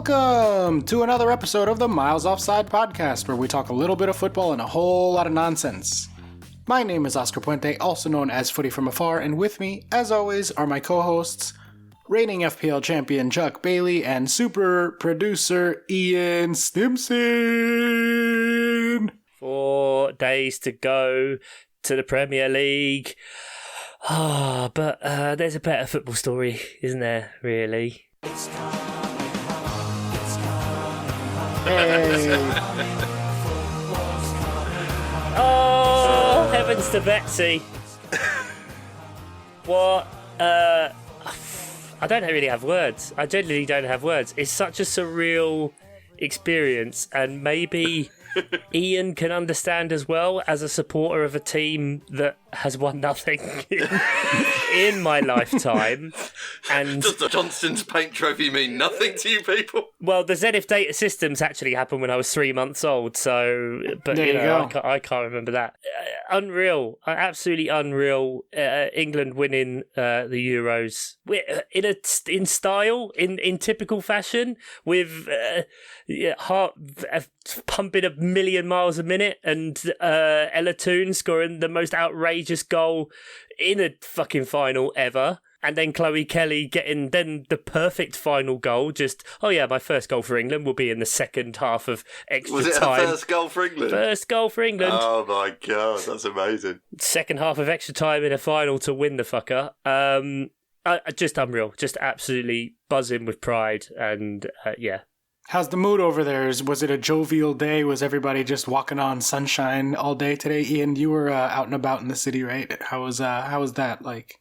Welcome to another episode of the Miles Offside podcast, where we talk a little bit of football and a whole lot of nonsense. My name is Oscar Puente, also known as Footy From Afar, and with me, as always, are my co-hosts, reigning FPL champion Chuck Bailey and super producer Ian Stimson. 4 days to go to the Premier League. But there's a better football story, isn't there, really? Hey. Oh, heavens to Betsy. What? I don't really have words. I genuinely don't have words. It's such a surreal experience, and maybe Ian can understand as well, as a supporter of a team that has won nothing in my lifetime. And does the Johnston's Paint Trophy mean nothing to you people? well, the Zenith Data Systems actually happened when I was 3 months old, so but There you go. I can't remember that. Unreal, absolutely unreal. England winning the Euros in style, in typical fashion, with heart pumping a million miles a minute, and Ella Toone scoring the most outrageous goal in a fucking final ever. And then Chloe Kelly getting then the perfect final goal. Just, oh yeah, my first goal for England will be in the second half of extra time. Was it her first goal for England? First goal for England. Oh my God, that's amazing. Second half of extra time in a final to win the fucker. Just unreal. Just absolutely buzzing with pride. And yeah. How's the mood over there? Was it a jovial day? Was everybody just walking on sunshine all day today? Ian, you were out and about in the city, right? How was that like?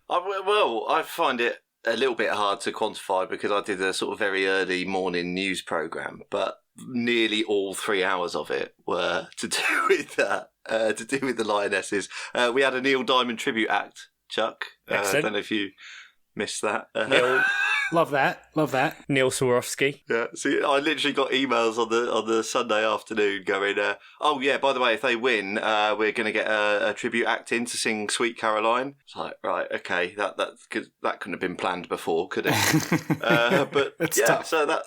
Well, I find it a little bit hard to quantify because I did a sort of very early morning news programme, but nearly all 3 hours of it were to do with that, to do with the Lionesses. We had a Neil Diamond tribute act, Chuck. I don't know if you missed that. Neil, Love that. Neil Swarovski. Yeah, see, I literally got emails on the Sunday afternoon going, oh yeah, by the way, if they win, we're going to get a tribute act in to sing Sweet Caroline. It's like, right, okay, that couldn't have been planned before, could it? But It's yeah, tough. so that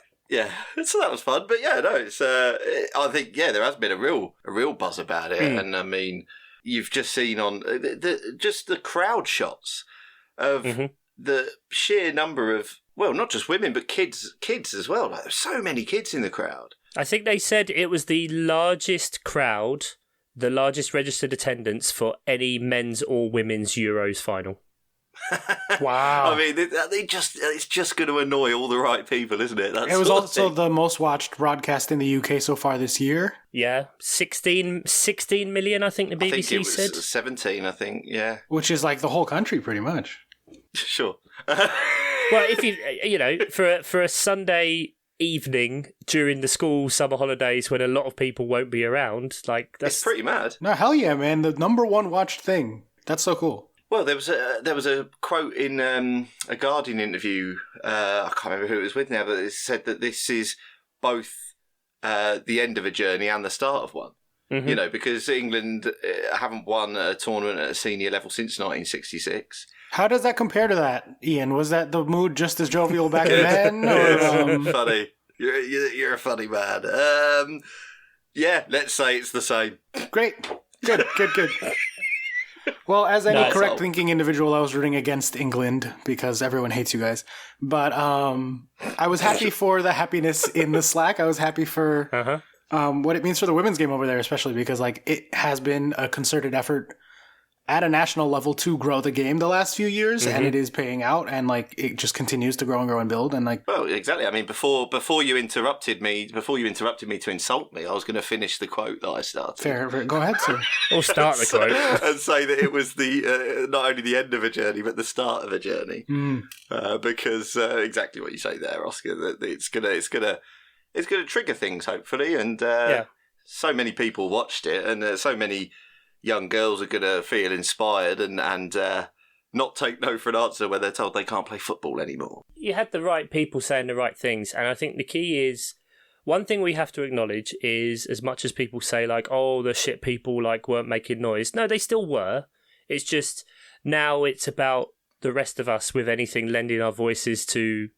was fun. But yeah, no, it's I think there has been a real buzz about it, and I mean, you've just seen on the crowd shots of the sheer number of. Well, not just women, but kids as well. Like, there's so many kids in the crowd. I think they said it was the largest crowd, the largest registered attendance for any men's or women's Euros final. Wow. I mean, it's just going to annoy all the right people, isn't it? It was also the most watched broadcast in the UK so far this year. Yeah, 16 million, I think the BBC I think it was said. 17, I think, yeah. Which is like the whole country, pretty much. Sure. Well, if for a Sunday evening during the school summer holidays when a lot of people won't be around, like that's It's pretty mad. No, hell yeah, man. The number one watched thing. That's so cool. Well, there was a quote in a Guardian interview. I can't remember who it was with now, but it said that this is both the end of a journey and the start of one. Mhm. You know, because England haven't won a tournament at a senior level since 1966. How does that compare to that, Ian? Was that the mood just as jovial back then? Or, Funny. You're a funny man. Yeah, let's say it's the same. Great. Good. Well, as any Nice. correct-thinking individual, I was rooting against England because everyone hates you guys. But I was happy for the happiness in the Slack. I was happy for what it means for the women's game over there, especially because like it has been a concerted effort at a national level to grow the game the last few years, and it is paying out, and like it just continues to grow and build, and like. Well, exactly. I mean, before you interrupted me to insult me, I was going to finish the quote that I started. Fair. Go ahead, sir. Or start the quote. And say that it was the not only the end of a journey, but the start of a journey. Because exactly what you say there, Oscar. That it's gonna trigger things, hopefully, and so many people watched it, and so many young girls are going to feel inspired and not take no for an answer when they're told they can't play football anymore. You had the right people saying the right things, and I think the key is, one thing we have to acknowledge is, as much as people say like, oh, the shit people like weren't making noise, no, they still were. It's just now it's about the rest of us, with anything, lending our voices to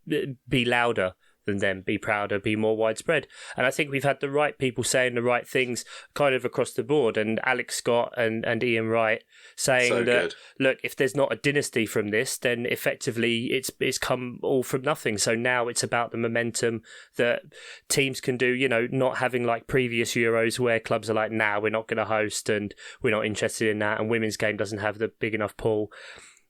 be louder than them, be prouder, be more widespread. And I think we've had the right people saying the right things kind of across the board. And Alex Scott and Ian Wright saying that, look, if there's not a dynasty from this, then effectively it's come all from nothing. So now it's about the momentum that teams can do, you know, not having like previous Euros where clubs are like, nah, we're not going to host and we're not interested in that. And women's game doesn't have the big enough pull.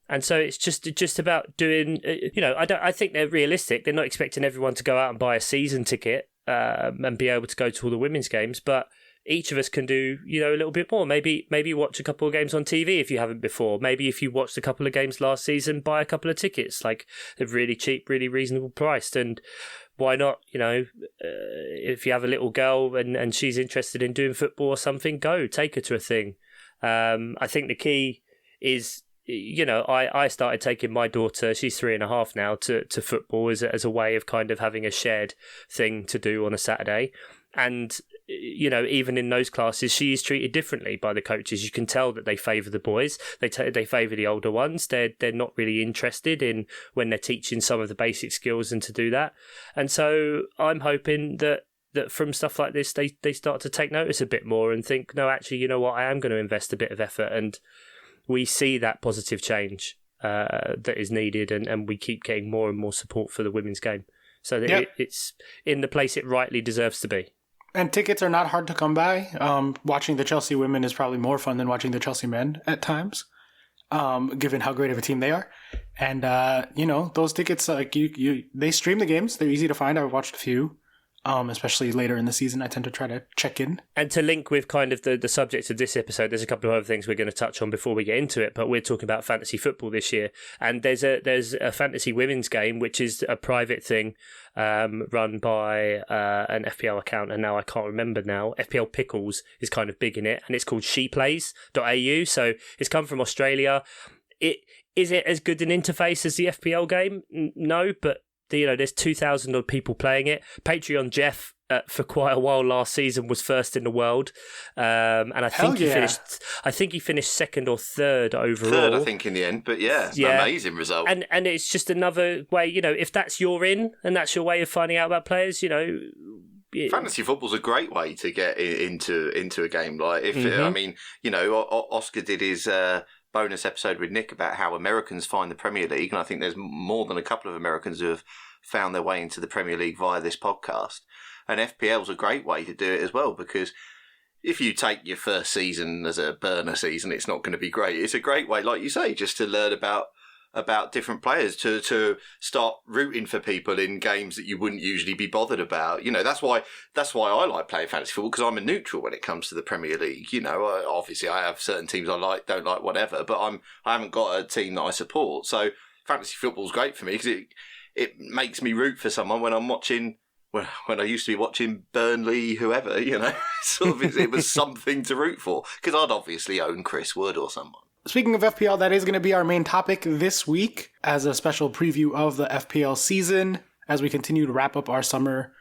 And so it's just about doing, you know, I think they're realistic. They're not expecting everyone to go out and buy a season ticket and be able to go to all the women's games, but each of us can do, you know, a little bit more. Maybe watch a couple of games on TV if you haven't before. Maybe if you watched a couple of games last season, buy a couple of tickets. Like, they're really cheap, really reasonable priced. And why not, you know, if you have a little girl and she's interested in doing football or something, take her to a thing. I think the key is, you know, I started taking my daughter, she's 3.5 now, to football as a way of kind of having a shared thing to do on a Saturday. And, you know, even in those classes, she is treated differently by the coaches. You can tell that they favour the boys. They favour the older ones. They're not really interested in when they're teaching some of the basic skills and to do that. And so I'm hoping that from stuff like this, they start to take notice a bit more and think, no, actually, you know what, I am going to invest a bit of effort. And we see that positive change that is needed, and we keep getting more and more support for the women's game. So that it's in the place it rightly deserves to be. And tickets are not hard to come by. Watching the Chelsea women is probably more fun than watching the Chelsea men at times, given how great of a team they are. And, you know, those tickets, like they stream the games. They're easy to find. I've watched a few. Especially later in the season, I tend to try to check in. And to link with kind of the subject of this episode, there's a couple of other things we're going to touch on before we get into it, but we're talking about fantasy football this year. And there's a fantasy women's game, which is a private thing run by an FPL account, and now I can't remember now. FPL Pickles is kind of big in it, and it's called sheplays.au. So it's come from Australia. Is it as good an interface as the FPL game? No, but you know, there's 2,000 odd people playing it. Patreon Jeff, for quite a while last season, was first in the world, and I think he finished second or third overall. Third, I think, in the end. But amazing result. And it's just another way, you know, if that's your in and that's your way of finding out about players, you know. Fantasy football's a great way to get into a game. Like, I mean, you know, Oscar did his bonus episode with Nick about how Americans find the Premier League, and I think there's more than a couple of Americans who have found their way into the Premier League via this podcast. And FPL's a great way to do it as well, because if you take your first season as a burner season, it's not going to be great. It's a great way, like you say, just to learn about different players, to start rooting for people in games that you wouldn't usually be bothered about. You know, that's why I like playing fantasy football, because I'm a neutral when it comes to the Premier League. You know, obviously I have certain teams I like, don't like, whatever, but I haven't got a team that I support. So fantasy football's great for me, because it makes me root for someone when I'm watching. When I used to be watching Burnley, whoever, you know, it was something to root for, because I'd obviously own Chris Wood or someone. Speaking of FPL, that is going to be our main topic this week as a special preview of the FPL season as we continue to wrap up our summer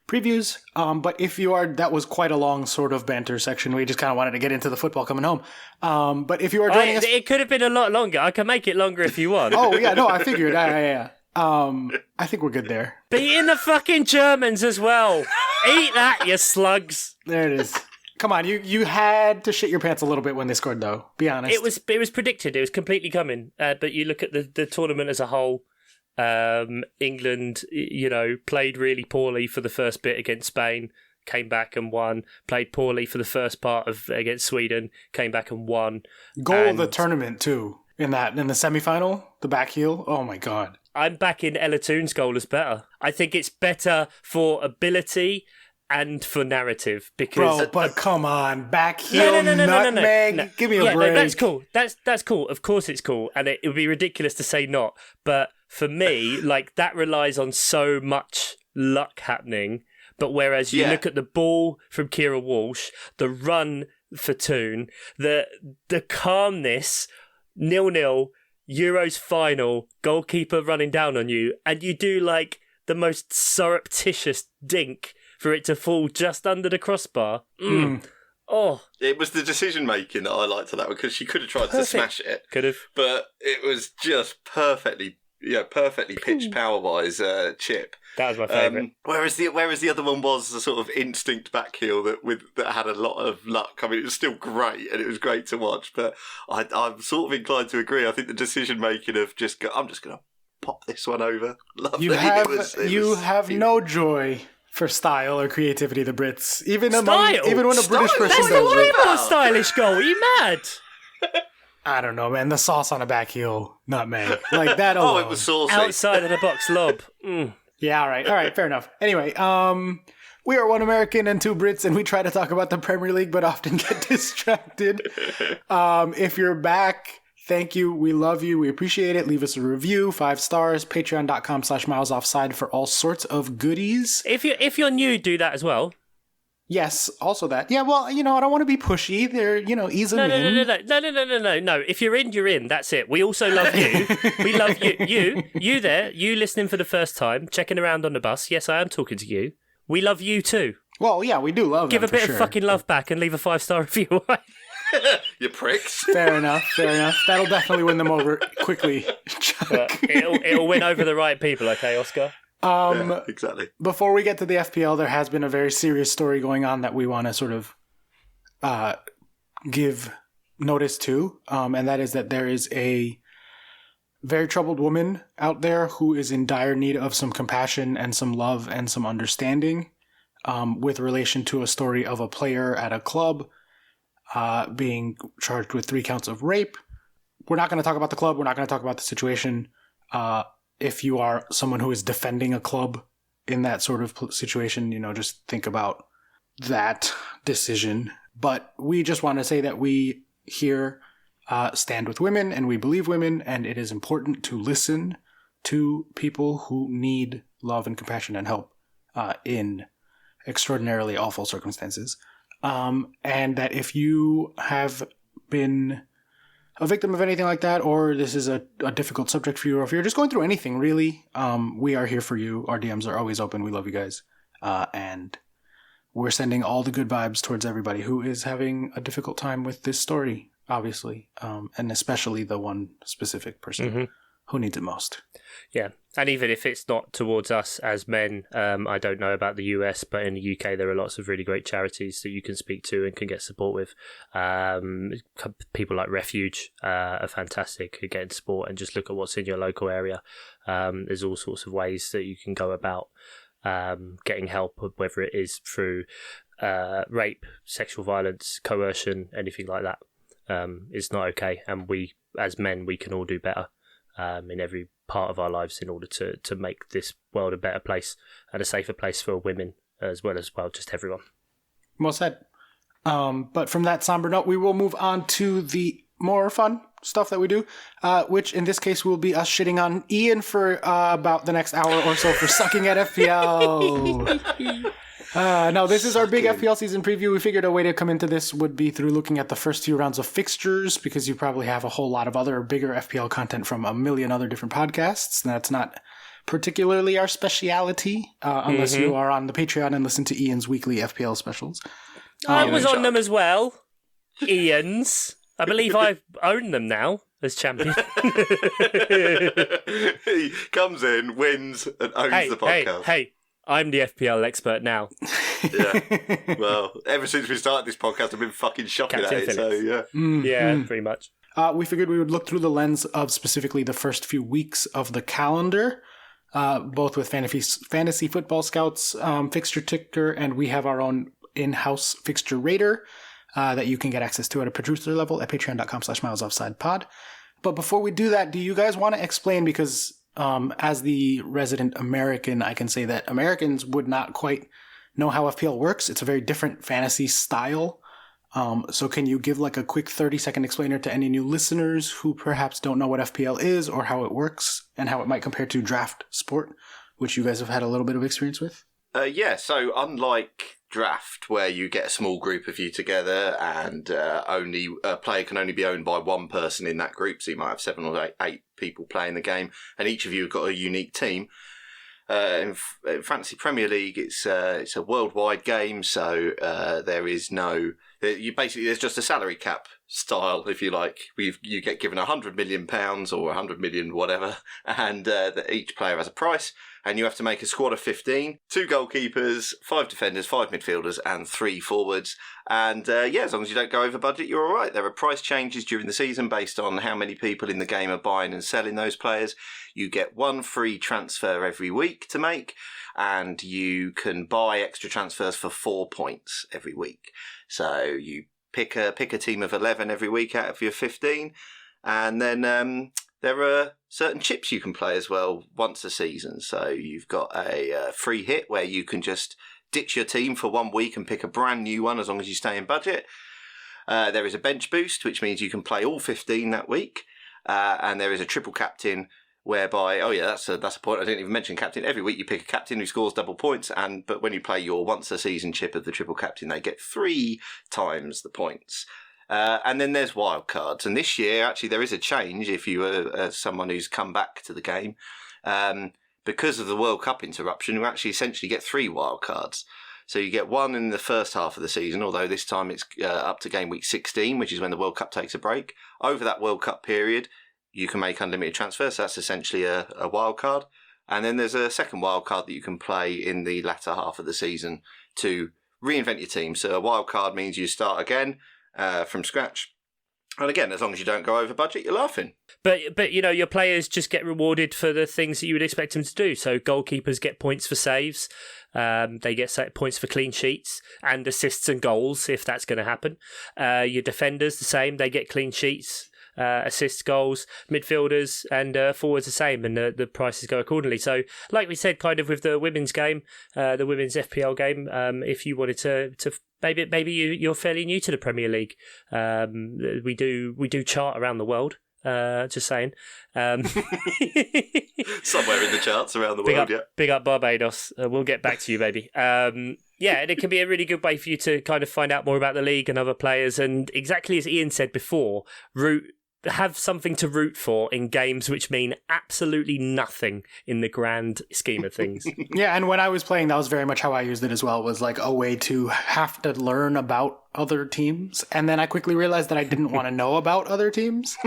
previews. But that was quite a long sort of banter section. We just kind of wanted to get into the football coming home. But if you are joining us... It could have been a lot longer. I can make it longer if you want. Oh, yeah, no, I figured. Yeah. I think we're good there. Beating the fucking Germans as well. Eat that, you slugs. There it is. Come on, you had to shit your pants a little bit when they scored, though. Be honest. It was predicted. It was completely coming. But you look at the tournament as a whole. England, you know, played really poorly for the first bit against Spain, came back and won. Played poorly for the first part against Sweden, came back and won. Goal of the tournament too. In the semi-final, the back heel. Oh my god. I'm backing Ella Toon's goal as better. I think it's better for ability and for narrative, because but come on, back heel, nutmeg. No. Give me a break. No, that's cool. That's cool. Of course, it's cool, and it would be ridiculous to say not. But for me, like, that relies on so much luck happening. But whereas you look at the ball from Kira Walsh, the run for Toon, the calmness, 0-0, Euros final, goalkeeper running down on you, and you do like the most surreptitious dink for it to fall just under the crossbar. Oh, it was the decision making that I liked to that one, because she could have tried to smash it. Could have. But it was just perfectly perfectly pitched power-wise chip. That was my favourite. Whereas the other one was the sort of instinct back heel that had a lot of luck. I mean, it was still great, and it was great to watch. But I'm sort of inclined to agree. I think the decision making of I'm just going to pop this one over. Lovely. You have no joy for style or creativity. The Brits, even when a British person That's does the way it. more stylish goal. Are you mad? I don't know, man. The sauce on a back heel, nutmeg, like that. Alone. It was saucy. Outside of the box lob. Mm. Yeah, all right, fair enough. Anyway, we are one American and two Brits, and we try to talk about the Premier League, but often get distracted. If you're back, thank you. We love you. We appreciate it. Leave us a review, 5 stars, patreon.com/milesoffside for all sorts of goodies. If you're new, do that as well. Yes, also that. Yeah, well, I don't want to be pushy. They're, ease them in. No. If you're in, you're in. That's it. We also love you. We love you. You there, you listening for the first time, checking around on the bus. Yes, I am talking to you. We love you too. Well, yeah, we do love Give them, a bit of fucking love back and leave a 5-star review. You pricks. Fair enough. That'll definitely win them over quickly. It'll win over the right people, okay, Oscar? Yeah, exactly. Before we get to the FPL, there has been a very serious story going on that we want to sort of give notice to, and that is that there is a very troubled woman out there who is in dire need of some compassion and some love and some understanding with relation to a story of a player at a club being charged with 3 counts of rape. We're not going to talk about the club. We're not going to talk about the situation. If you are someone who is defending a club in that sort of situation, just think about that decision. But we just want to say that we here stand with women and we believe women, and it is important to listen to people who need love and compassion and help in extraordinarily awful circumstances. And that if you have been a victim of anything like that, or this is a difficult subject for you, or if you're just going through anything, really, we are here for you. Our DMs are always open. We love you guys. And we're sending all the good vibes towards everybody who is having a difficult time with this story, obviously, and especially the one specific person who needs it most. Yeah, and even if it's not towards us as men, I don't know about the US, but in the UK there are lots of really great charities that you can speak to and can get support with. People like Refuge are fantastic who get in support, and just look at what's in your local area. There's all sorts of ways that you can go about getting help, whether it is through rape, sexual violence, coercion, anything like that. It's not okay, and we as men, we can all do better in every part of our lives in order to make this world a better place and a safer place for women as well, just everyone. Well said. But from that somber note, we will move on to the more fun stuff that we do, which in this case will be us shitting on Ian for about the next hour or so for sucking at FPL. No, this is our big FPL season preview. We figured a way to come into this would be through looking at the first few rounds of fixtures, because you probably have a whole lot of other bigger FPL content from a million other different podcasts. That's not particularly our speciality, unless you are on the Patreon and listen to Ian's weekly FPL specials. I was on them as well. Ian's. I believe I own them now as champion. He comes in, wins, and owns the podcast. Hey. I'm the FPL expert now. Yeah. Well, ever since we started this podcast, I've been fucking shocking at it. So, yeah. Yeah, pretty much. We figured we would look through the lens of specifically the first few weeks of the calendar, both with Fantasy Football Scouts fixture ticker, and we have our own in-house fixture rater that you can get access to at a producer level at patreon.com/milesoffsidepod. But before we do that, do you guys want to explain, because as the resident American, I can say that Americans would not quite know how FPL works. It's a very different fantasy style. So can you give like a quick 30-second explainer to any new listeners who perhaps don't know what FPL is or how it works and how it might compare to draft sport, which you guys have had a little bit of experience with? Yeah, so unlike draft, where you get a small group of you together and only a player can only be owned by one person in that group, so you might have 7 or 8 people playing the game, and each of you have got a unique team. In Fantasy Premier League, it's a worldwide game, so there's just a salary cap. style, if you like. You get given £100 million or 100 million, whatever, and each player has a price, and you have to make a squad of 15, 2 goalkeepers, 5 defenders, 5 midfielders, and 3 forwards. And as long as you don't go over budget, you're all right. There are price changes during the season based on how many people in the game are buying and selling those players. You get 1 free transfer every week to make, and you can buy extra transfers for 4 points every week. So you pick a team of 11 every week out of your 15, and then there are certain chips you can play as well once a season. So you've got a free hit where you can just ditch your team for 1 week and pick a brand new one as long as you stay in budget. There is a bench boost, which means you can play all 15 that week, and there is a triple captain whereby, that's a point I didn't even mention, captain. Every week you pick a captain who scores double points, but when you play your once a season chip of the triple captain, they get 3 times the points. And then there's wild cards, and this year actually there is a change if you are someone who's come back to the game. Because of the World Cup interruption, you actually essentially get 3 wild cards. So you get 1 in the first half of the season, although this time it's up to game week 16, which is when the World Cup takes a break. Over that World Cup period, you can make unlimited transfers, so that's essentially a wild card. And then there's a second wild card that you can play in the latter half of the season to reinvent your team. So a wild card means you start again from scratch. And again, as long as you don't go over budget, you're laughing. But your players just get rewarded for the things that you would expect them to do. So goalkeepers get points for saves. They get points for clean sheets and assists and goals, if that's going to happen. Your defenders, the same. They get clean sheets, assists, goals. Midfielders and forwards the same, and the prices go accordingly. So, like we said, kind of with the women's game, the women's FPL game, if you wanted to maybe you're fairly new to the Premier League, we do chart around the world. Just saying. Somewhere in the charts around the world, Big up Barbados. We'll get back to you, baby. And it can be a really good way for you to kind of find out more about the league and other players. And exactly as Ian said before, have something to root for in games which mean absolutely nothing in the grand scheme of things. Yeah, and when I was playing, that was very much how I used it as well. It was like a way to have to learn about other teams. And then I quickly realized that I didn't want to know about other teams.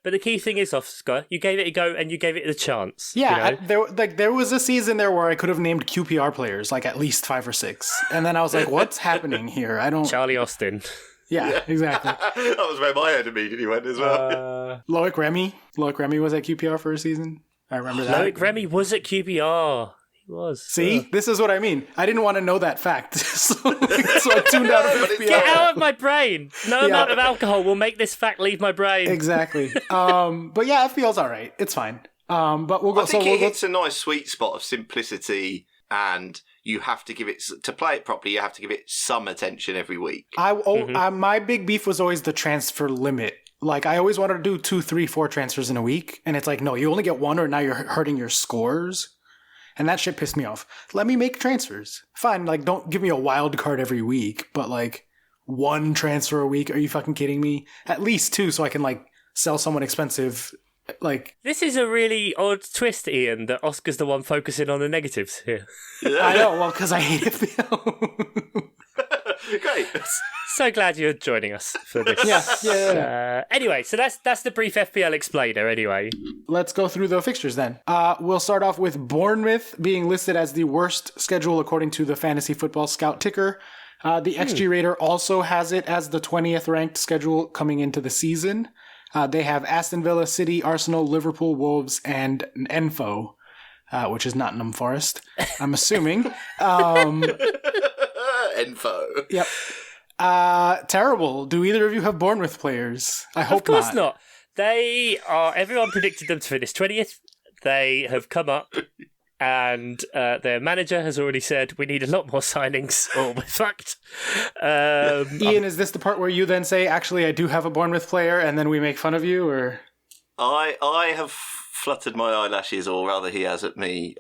But the key thing is, Oscar, you gave it a go and you gave it a chance. Yeah, there was a season there where I could have named QPR players, like at least 5 or 6. And then I was like, what's happening here? Charlie Austin. Yeah, exactly. That was where my head immediately went as well. Loic Remy was at QPR for a season. I remember that. Loic Remy was at QPR. He was. See? This is what I mean. I didn't want to know that fact. so I tuned out of FPL. Get out of my brain. No amount of alcohol will make this fact leave my brain. Exactly. But yeah, FPL's all right. It's fine. But we'll go. I think it hits a nice sweet spot of simplicity, and you have to give it, to play it properly, you have to give it some attention every week. My big beef was always the transfer limit. Like, I always wanted to do 2, 3, 4 transfers in a week. And it's like, no, you only get 1, or now you're hurting your scores. And that shit pissed me off. Let me make transfers. Fine, like, don't give me a wild card every week. But, like, 1 transfer a week? Are you fucking kidding me? At least 2, so I can, like, sell someone expensive. Like, this is a really odd twist, Ian, that Oscar's the one focusing on the negatives here. Yeah. I know, well, because I hate FPL. Great. So glad you're joining us for this. Yeah. Anyway, so that's the brief FPL explainer anyway. Let's go through the fixtures then. We'll start off with Bournemouth being listed as the worst schedule according to the Fantasy Football Scout ticker. The XG Rater also has it as the 20th ranked schedule coming into the season. They have Aston Villa, City, Arsenal, Liverpool, Wolves, and Enfo, which is Nottingham Forest, I'm assuming. Enfo. Yep. Terrible. Do either of you have Bournemouth players? I hope not. Of course not. They are. Everyone predicted them to finish 20th. They have come up, and their manager has already said we need a lot more signings, or we're fucked. Ian, is this the part where you then say, "Actually, I do have a Bournemouth player," and then we make fun of you, or? I have fluttered my eyelashes, or rather he has at me,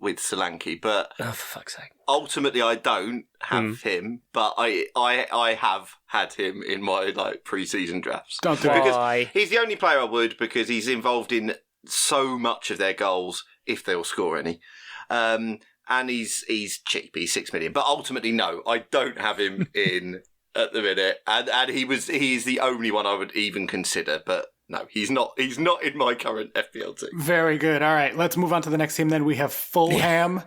with Solanke, but oh, for fuck's sake. Ultimately I don't have him, but I have had him in my pre-season drafts. Don't do it. Why? Because he's the only player I would, because he's involved in so much of their goals, if they'll score any. And he's cheap, he's 6 million. But ultimately, no, I don't have him in at the minute, and he's the only one I would even consider. But no, he's not. He's not in my current FPL team. Very good. All right, let's move on to the next team. Then we have Fulham.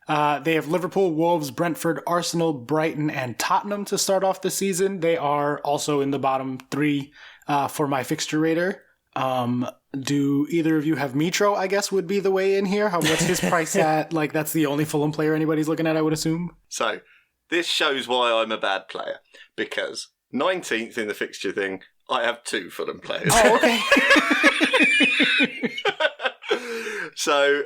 They have Liverpool, Wolves, Brentford, Arsenal, Brighton, and Tottenham to start off the season. They are also in the bottom three for my fixture rater. Do either of you have Mitro, I guess, would be the way in here? What's his price at? Like, that's the only Fulham player anybody's looking at, I would assume. So, this shows why I'm a bad player. Because 19th in the fixture thing, I have 2 Fulham players. Oh, okay. So,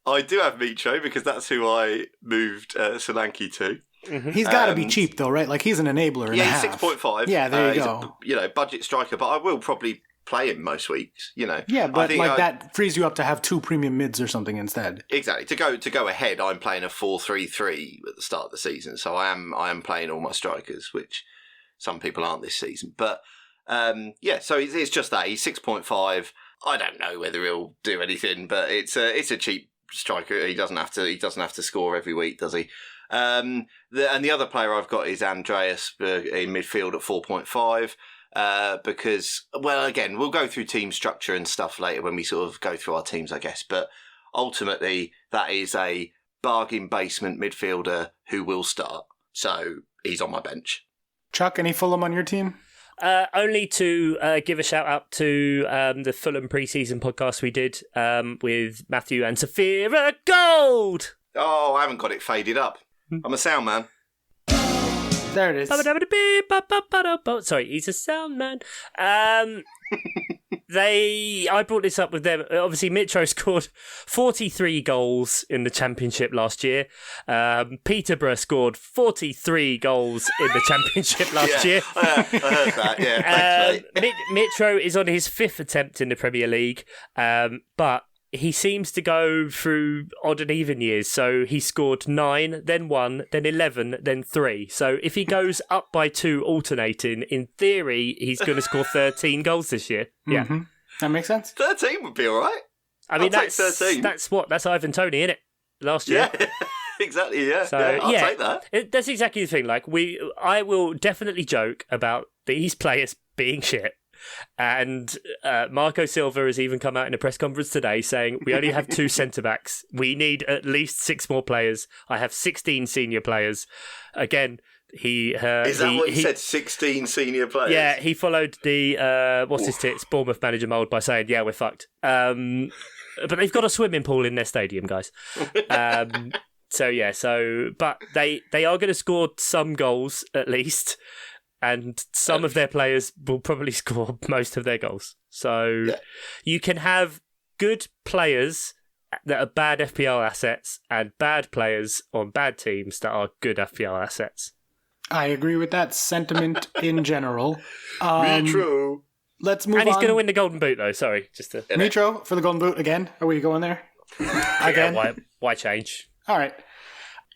I do have Mitro because that's who I moved Solanke to. Mm-hmm. He's got to be cheap, though, right? Like, he's an enabler. Yeah, he's 6.5. Yeah, there you go. He's a, budget striker, but I will probably play him most weeks, Yeah, but that frees you up to have 2 premium mids or something instead. Exactly. To go ahead, I'm playing a 4-3-3 at the start of the season, so I am playing all my strikers, which some people aren't this season. But so it's just that he's 6.5. I don't know whether he'll do anything, but it's a cheap striker. He doesn't have to score every week, does he? And the other player I've got is Andreas in midfield at 4.5. Because, well, again, we'll go through team structure and stuff later when we sort of go through our teams, I guess. But ultimately, that is a bargain basement midfielder who will start. So he's on my bench. Chuck, any Fulham on your team? Only to give a shout out to the Fulham pre-season podcast we did with Matthew and Sophia Gold. Oh, I haven't got it faded up. I'm a sound man. There it is. Sorry, he's a sound man. I brought this up with them. Obviously, Mitro scored 43 goals in the Championship last year. Peterborough scored 43 goals in the Championship last year. I heard that, yeah. Thanks, mate. Mitro is on his 5th attempt in the Premier League, but he seems to go through odd and even years. So he scored 9, then 1, then 11, then 3. So if he goes up by 2 alternating, in theory, he's going to score 13 goals this year. Yeah. Mm-hmm. That makes sense. 13 would be all right. I mean, that's 13. That's Ivan Toney, innit? Last year. Yeah, exactly, yeah. So, I'll take that. That's exactly the thing. Like, I will definitely joke about these players being shit. And Marco Silva has even come out in a press conference today saying we only have 2 centre-backs. We need at least 6 more players. I have 16 senior players. Again, is that what he said, 16 senior players? Yeah, he followed the, Bournemouth manager mould by saying, yeah, we're fucked. But they've got a swimming pool in their stadium, guys. But they are going to score some goals at least. And some of their players will probably score most of their goals. So you can have good players that are bad FPL assets and bad players on bad teams that are good FPL assets. I agree with that sentiment in general. Mitro. Let's move on. And he's going to win the Golden Boot, though. Sorry. Mitro for the Golden Boot again. Are we going there? Again? Yeah, why change? All right.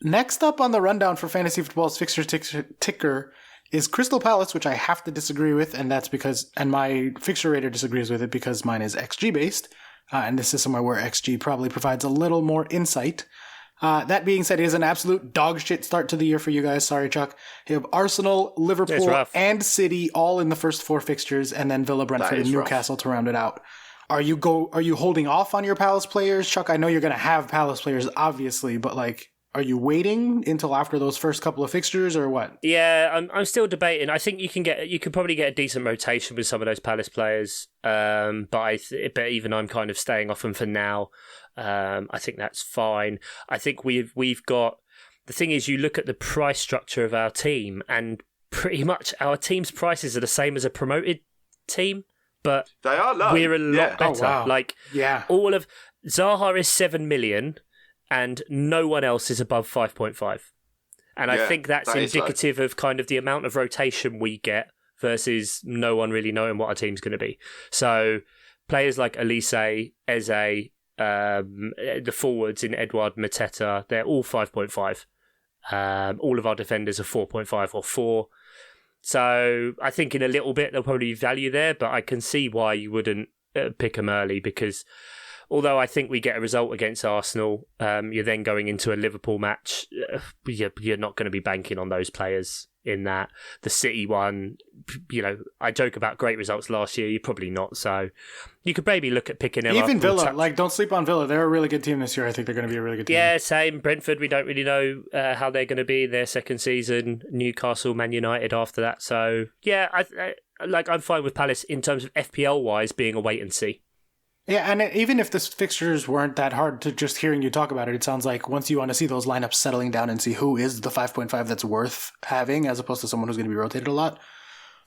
Next up on the rundown for Fantasy Football's fixture ticker is Crystal Palace, which I have to disagree with, and that's because, and my fixture rater disagrees with it because mine is XG based, and this is somewhere where XG probably provides a little more insight. That being said, it is an absolute dog shit start to the year for you guys. Sorry, Chuck. You have Arsenal, Liverpool, and City all in the first 4 fixtures, and then Villa, Brentford, and Newcastle to round it out. Are you holding off on your Palace players, Chuck? I know you're going to have Palace players, obviously, but are you waiting until after those first couple of fixtures, or what? Yeah, I'm still debating. I think you could probably get a decent rotation with some of those Palace players, but even I'm kind of staying off them for now. I think that's fine. I think we've got, the thing is, you look at the price structure of our team, and pretty much our team's prices are the same as a promoted team, but they are low. We're a lot better. Oh, wow. All of Zaha is 7 million. And no one else is above 5.5. And I think that's indicative of kind of the amount of rotation we get versus no one really knowing what our team's going to be. So players like Elise, Eze, the forwards in Edouard, Mateta, they're all 5.5. All of our defenders are 4.5 or 4. So I think in a little bit there'll probably be value there, but I can see why you wouldn't pick them early because although I think we get a result against Arsenal, you're then going into a Liverpool match. You're not going to be banking on those players in that. The City one, I joke about great results last year. You're probably not. So you could maybe look at picking them up. Even Villa, don't sleep on Villa. They're a really good team this year. I think they're going to be a really good team. Yeah, same. Brentford, we don't really know how they're going to be in their second season. Newcastle, Man United after that. So yeah, I'm fine with Palace in terms of FPL wise being a wait and see. Yeah, and even if the fixtures weren't that hard, to just hearing you talk about it, it sounds like once you want to see those lineups settling down and see who is the 5.5 that's worth having, as opposed to someone who's going to be rotated a lot,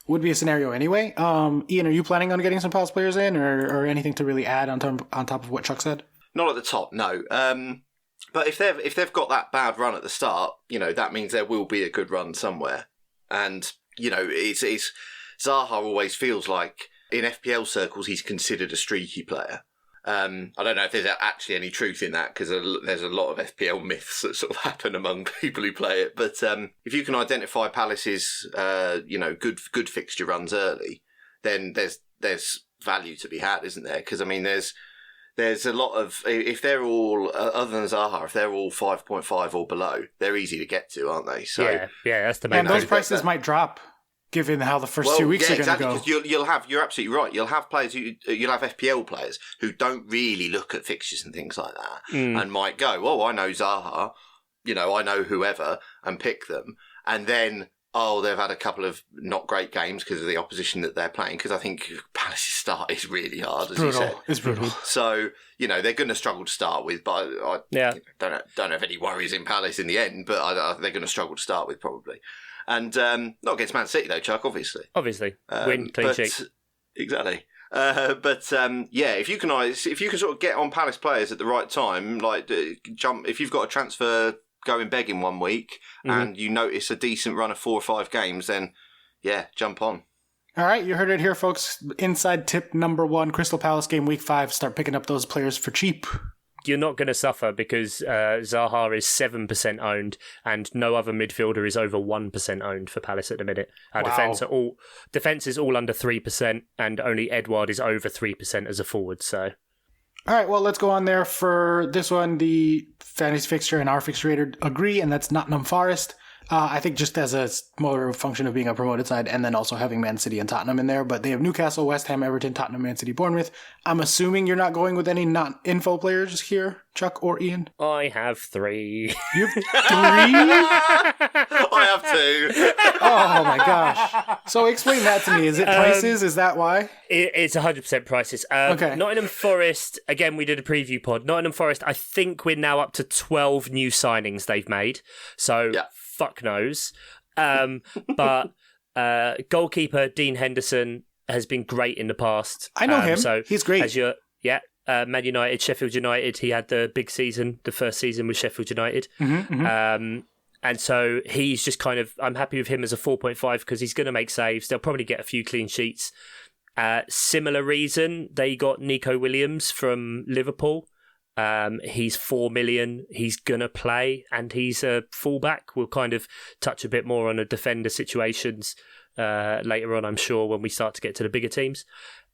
would be a scenario anyway. Ian, are you planning on getting some Palace players in, or anything to really add on top of what Chuck said? Not at the top, no. But if they've got that bad run at the start, that means there will be a good run somewhere. And it's Zaha always feels like, in FPL circles, he's considered a streaky player. I don't know if there's actually any truth in that, because there's a lot of FPL myths that sort of happen among people who play it. But if you can identify Palace's, good fixture runs early, then there's value to be had, isn't there? Because there's a lot of, if they're all other than Zaha, if they're all 5.5 or below, they're easy to get to, aren't they? So yeah, that's the main. And those prices might drop, given how the first 2 weeks are going to go. Because you're absolutely right. You'll have players you'll have FPL players who don't really look at fixtures and things like that, and might go, "Oh, I know Zaha, I know whoever," and pick them, and then they've had a couple of not great games because of the opposition that they're playing. Because I think Palace's start is really hard, as you said. It's brutal. So they're going to struggle to start with, but I don't have any worries in Palace in the end. But they're going to struggle to start with probably. And not against Man City though, Chuck. Obviously, win clean sheet. Exactly. If you can sort of get on Palace players at the right time, jump. If you've got a transfer going begging 1 week and you notice a decent run of 4 or 5 games, then jump on. All right, you heard it here, folks. Inside tip number 1: Crystal Palace game week 5. Start picking up those players for cheap. You're not going to suffer because Zaha is 7% owned and no other midfielder is over 1% owned for Palace at the minute. Our defence is all under 3% and only Edouard is over 3% as a forward. So, all right, well, let's go on there for this one. The fantasy fixture and our fixture rater agree, and that's Nottingham Forest. I think just as a more function of being a promoted side and then also having Man City and Tottenham in there. But they have Newcastle, West Ham, Everton, Tottenham, Man City, Bournemouth. I'm assuming you're not going with any not-info players here, Chuck or Ian? I have 3. You have 3? I have 2. Oh, my gosh. So explain that to me. Is it prices? Is that why? It's 100% prices. Okay. Nottingham Forest, again, we did a preview pod. Nottingham Forest, I think we're now up to 12 new signings they've made. So... Yeah. Fuck knows. But goalkeeper Dean Henderson has been great in the past. I know him. So he's great. Man United, Sheffield United. He had the big season, the first season with Sheffield United. And so he's just I'm happy with him as a 4.5 because he's going to make saves. They'll probably get a few clean sheets. Similar reason, they got Nico Williams from Liverpool. He's 4 million. He's gonna play, and he's a fullback. We'll kind of touch a bit more on the defender situations later on, I'm sure, when we start to get to the bigger teams.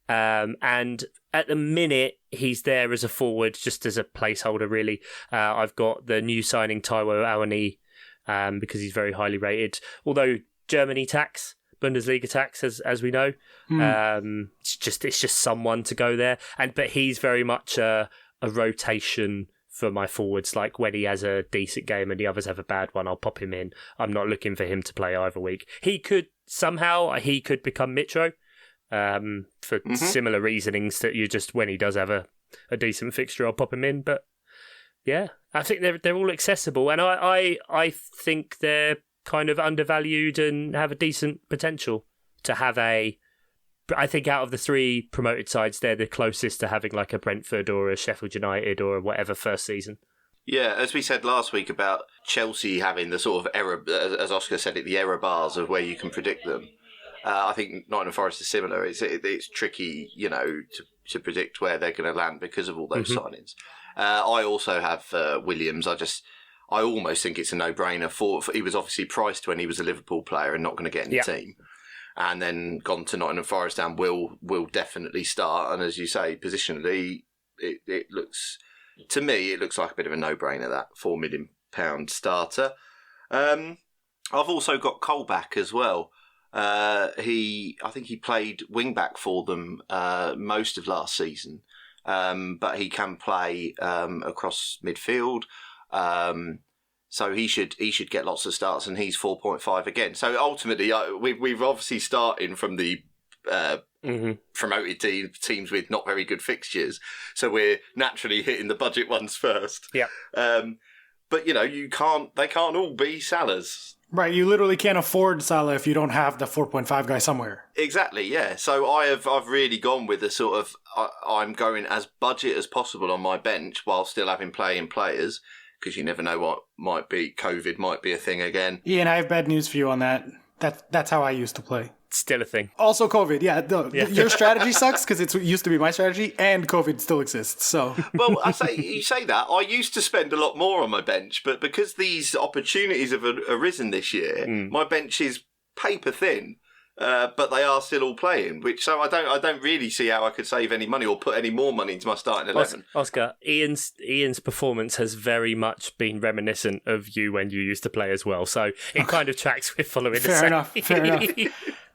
And at the minute, he's there as a forward, just as a placeholder, really. I've got the new signing Taiwo Awoniyi because he's very highly rated. Although Germany tax, Bundesliga tax, as we know, it's just someone to go there. But he's very much a rotation for my forwards. Like when he has a decent game and the others have a bad one, I'll pop him in. I'm not looking for him to play either week. He could become Mitro for similar reasonings that you just, when he does have a decent fixture, I'll pop him in. But yeah, I think they're all accessible, and I think they're kind of undervalued and have a decent potential to have I think out of the 3 promoted sides, they're the closest to having like a Brentford or a Sheffield United or whatever first season. Yeah, as we said last week about Chelsea having the sort of error, as Oscar said it, the error bars of where you can predict them. I think Nottingham Forest is similar. It's tricky, to predict where they're going to land because of all those signings. I also have Williams. I almost think it's a no-brainer. He was obviously priced when he was a Liverpool player and not going to get in the team. And then gone to Nottingham Forest and will definitely start. And as you say, positionally, it looks, to me, it looks like a bit of a no-brainer, that £4 million starter. I've also got Cole back as well. I think he played wing-back for them most of last season, but he can play across midfield. So he should get lots of starts, and he's 4.5 again. So ultimately, we've obviously starting from the promoted teams with not very good fixtures. So we're naturally hitting the budget ones first. Yeah. But they can't all be Salahs. Right, you literally can't afford Salah if you don't have the 4.5 guy somewhere. Exactly, yeah. So I've really gone with a sort of I'm going as budget as possible on my bench while still having playing players, because you never know what might be. COVID might be a thing again. Ian, I have bad news for you on that. That's how I used to play. Still a thing. Also COVID, yeah. Your strategy sucks because it used to be my strategy, and COVID still exists. So, well, you say that. I used to spend a lot more on my bench, but because these opportunities have arisen this year, my bench is paper thin. But they are still all playing, so I don't really see how I could save any money or put any more money into my starting 11. Oscar, Ian's performance has very much been reminiscent of you when you used to play as well, so it kind of tracks with following the same. Fair enough.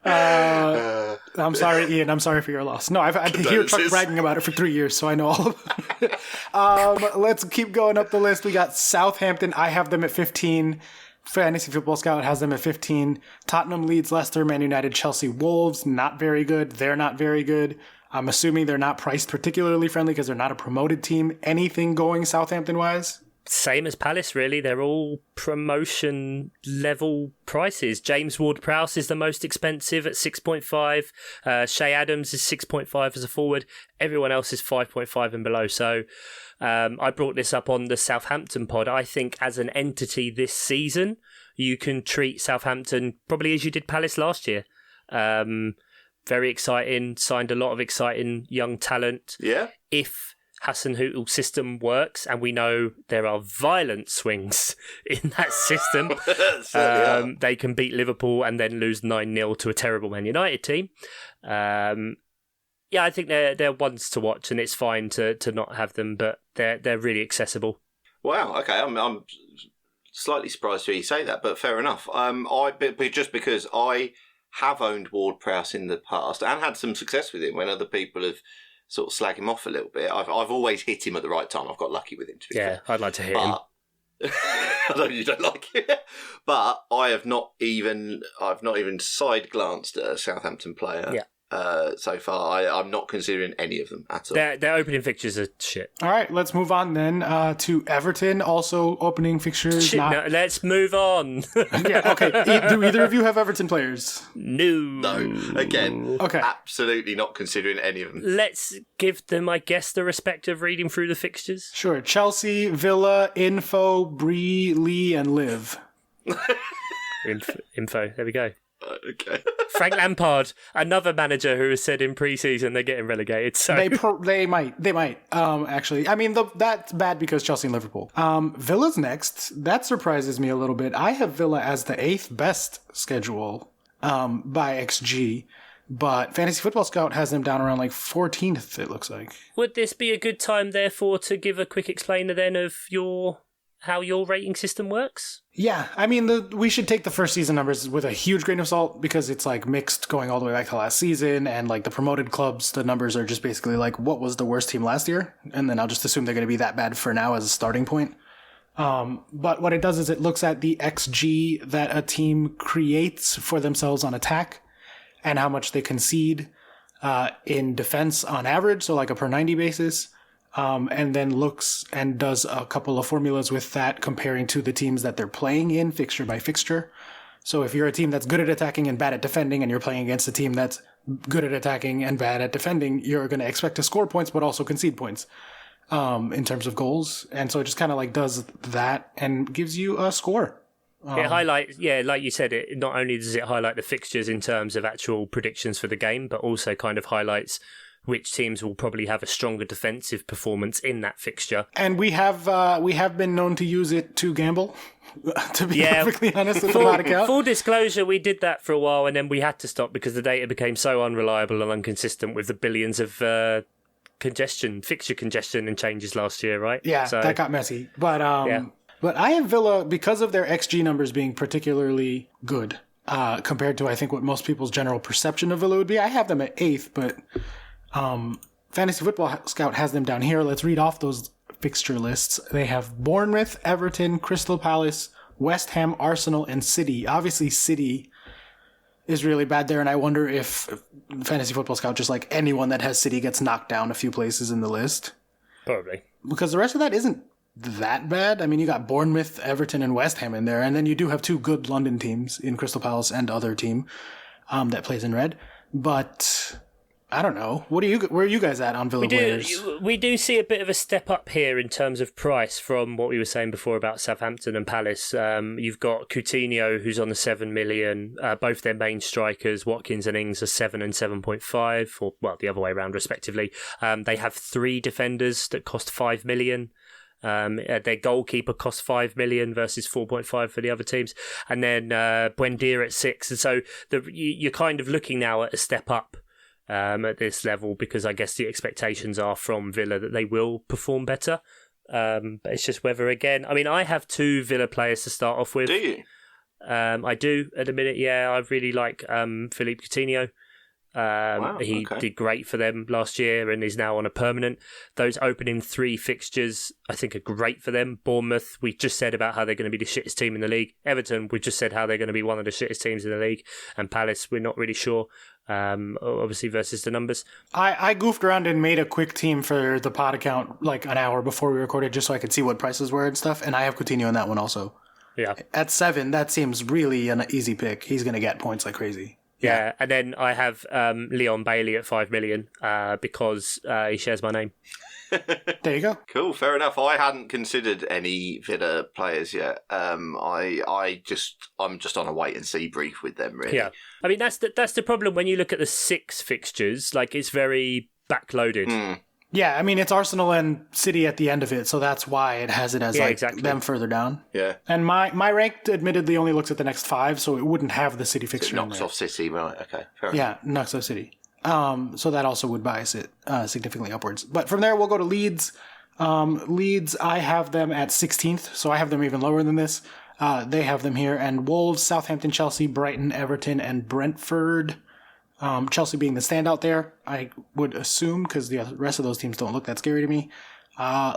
I'm sorry, Ian. I'm sorry for your loss. No, I hear Chuck bragging about it for 3 years, so I know all about it. Let's keep going up the list. We got Southampton. I have them at 15. Fantasy Football Scout has them at 15. Tottenham, Leeds, Leicester, Man United, Chelsea, Wolves. Not very good. They're not very good. I'm assuming they're not priced particularly friendly because they're not a promoted team. Anything going Southampton-wise? Same as Palace, really. They're all promotion level prices. James Ward-Prowse is the most expensive at 6.5. Shay Adams is 6.5 as a forward. Everyone else is 5.5 and below. So I brought this up on the Southampton pod. I think as an entity this season, you can treat Southampton probably as you did Palace last year. Very exciting. Signed a lot of exciting young talent. Yeah. If Hasenhüttl's system works, and we know there are violent swings in that system. They can beat Liverpool and then lose 9-0 to a terrible Man United team. I think they're ones to watch, and it's fine to not have them, but they're really accessible. Wow. Okay, I'm slightly surprised to hear you say that, but fair enough. But just because I have owned Ward-Prowse in the past and had some success with him when other people have sort of slag him off a little bit. I've always hit him at the right time. I've got lucky with him, to be fair. I'd like to hit him. I know you don't like it, but I've not even side glanced at a Southampton player so far. I'm not considering any of them at all. Their opening fixtures are shit. All right, let's move on then to Everton. Also opening fixtures. No, let's move on. Okay. Do either of you have Everton players? No. Again, okay. Absolutely not considering any of them. Let's give them, I guess, the respect of reading through the fixtures. Sure. Chelsea, Villa, Info, Bree, Lee, and Liv. Info. There we go. Okay. Frank Lampard, another manager who has said in pre-season they're getting relegated. So they might. Actually, I mean that's bad because Chelsea and Liverpool. Villa's next. That surprises me a little bit. I have Villa as the 8th best schedule by XG, but Fantasy Football Scout has them down around like 14th. It looks like. Would this be a good time, therefore, to give a quick explainer then of how your rating system works? Yeah, I mean, we should take the first season numbers with a huge grain of salt because it's like mixed going all the way back to last season, and like the promoted clubs, the numbers are just basically like what was the worst team last year, and then I'll just assume they're going to be that bad for now as a starting point. But what it does is it looks at the XG that a team creates for themselves on attack and how much they concede in defense on average, so like a per 90 basis. And then looks and does a couple of formulas with that, comparing to the teams that they're playing in fixture by fixture. So if you're a team that's good at attacking and bad at defending, and you're playing against a team that's good at attacking and bad at defending, you're going to expect to score points, but also concede points in terms of goals. And so it just kind of like does that and gives you a score. It highlights, like you said, it not only does it highlight the fixtures in terms of actual predictions for the game, but also kind of highlights which teams will probably have a stronger defensive performance in that fixture. And we have been known to use it to gamble, to be perfectly honest with the podcast. Full disclosure, we did that for a while and then we had to stop because the data became so unreliable and inconsistent with the billions of fixture congestion and changes last year, right? Yeah, so, that got messy. But I have Villa, because of their XG numbers being particularly good compared to, I think, what most people's general perception of Villa would be. I have them at 8th, but Fantasy Football Scout has them down here. Let's read off those fixture lists. They have Bournemouth, Everton, Crystal Palace, West Ham, Arsenal, and City. Obviously, City is really bad there, and I wonder if Fantasy Football Scout, just like anyone that has City, gets knocked down a few places in the list. Probably. Because the rest of that isn't that bad. I mean, you got Bournemouth, Everton, and West Ham in there, and then you do have 2 good London teams in Crystal Palace and other team that plays in red. But I don't know. Where are you guys at on Villa players? We do see a bit of a step up here in terms of price from what we were saying before about Southampton and Palace. You've got Coutinho, who's on the 7 million. Both their main strikers, Watkins and Ings, are 7 and 7.5, or well, the other way around, respectively. They have 3 defenders that cost 5 million. Their goalkeeper costs 5 million versus 4.5 for the other teams, and then Buendia at 6. And so you're kind of looking now at a step up at this level, because I guess the expectations are from Villa that they will perform better. But it's just whether, again, I mean, I have 2 Villa players to start off with. Do you? I do at the minute. Yeah, I really like Philippe Coutinho. He did great for them last year and is now on a permanent. Those opening 3 fixtures, I think, are great for them. Bournemouth, we just said about how they're going to be the shittest team in the league. Everton, we just said how they're going to be one of the shittest teams in the league. And Palace, we're not really sure, obviously, versus the numbers. I goofed around and made a quick team for the pod account like an hour before we recorded, just so I could see what prices were and stuff. And I have Coutinho in that one also. Yeah. At 7, that seems really an easy pick. He's going to get points like crazy. Yeah, and then I have Leon Bailey at 5 million because he shares my name. There you go. Cool, fair enough. I hadn't considered any Villa players yet. I'm just on a wait and see brief with them, really. Yeah, I mean that's the problem when you look at the 6 fixtures. Like, it's very backloaded. Yeah, I mean, it's Arsenal and City at the end of it, so that's why it has it as exactly them further down. Yeah. And my ranked admittedly only looks at the next 5, so it wouldn't have the City fixture. So it knocks off City, right? Okay, fair enough. Yeah, knocks off City. So that also would bias it significantly upwards. But from there, we'll go to Leeds. Leeds, I have them at 16th, so I have them even lower than this. They have them here. And Wolves, Southampton, Chelsea, Brighton, Everton, and Brentford. Chelsea being the standout there, I would assume, because the rest of those teams don't look that scary to me.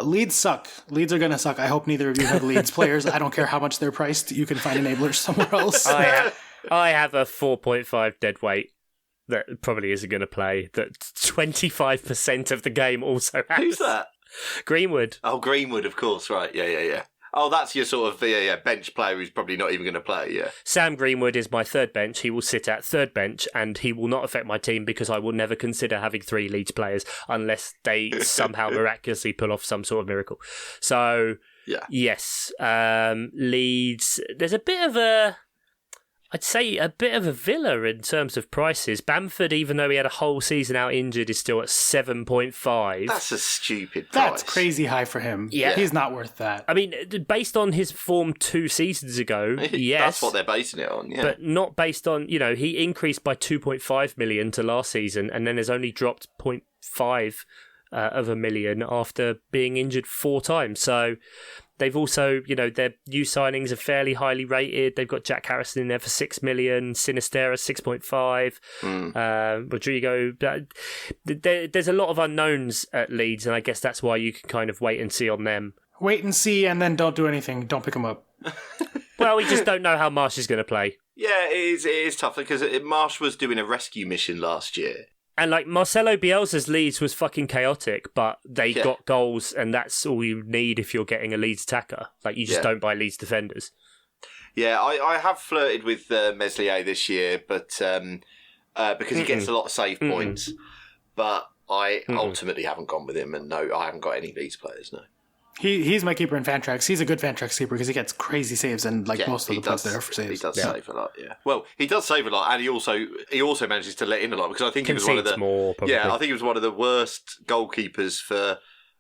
Leeds suck. Leeds are going to suck. I hope neither of you have Leeds players. I don't care how much they're priced. You can find enablers somewhere else. I have a 4.5 dead weight that probably isn't going to play, that 25% of the game also has. Who's that? Greenwood. Oh, Greenwood, of course, right. Yeah. Oh, that's your sort of bench player who's probably not even going to play, yeah. Sam Greenwood is my 3rd bench. He will sit at 3rd bench, and he will not affect my team because I will never consider having 3 Leeds players unless they somehow miraculously pull off some sort of miracle. So, yes, Leeds, there's I'd say a bit of a Villa in terms of prices. Bamford, even though he had a whole season out injured, is still at 7.5. That's a stupid price. That's crazy high for him. Yeah. He's not worth that. I mean, based on his form 2 seasons ago, yes. That's what they're basing it on, yeah. But not based on, he increased by 2.5 million to last season and then has only dropped 0.5 of a million after being injured 4 times. So they've also, their new signings are fairly highly rated. They've got Jack Harrison in there for 6 million, Sinistera 6.5, Rodrigo. There's a lot of unknowns at Leeds, and I guess that's why you can kind of wait and see on them. Wait and see, and then don't do anything. Don't pick them up. Well, we just don't know how Marsh is going to play. Yeah, it is tough because Marsh was doing a rescue mission last year. And like Marcelo Bielsa's Leeds was fucking chaotic, but they got goals, and that's all you need if you're getting a Leeds attacker. Like, you just don't buy Leeds defenders. Yeah, I have flirted with Meslier this year, but because he gets a lot of save points. But I ultimately haven't gone with him, and no, I haven't got any Leeds players, no. He's my keeper in Fantrax. He's a good Fantrax keeper because he gets crazy saves and most of the points there for saves. He does save a lot, yeah. Well, he does save a lot, and he also manages to let in a lot because I think he was one of the I think he was one of the worst goalkeepers for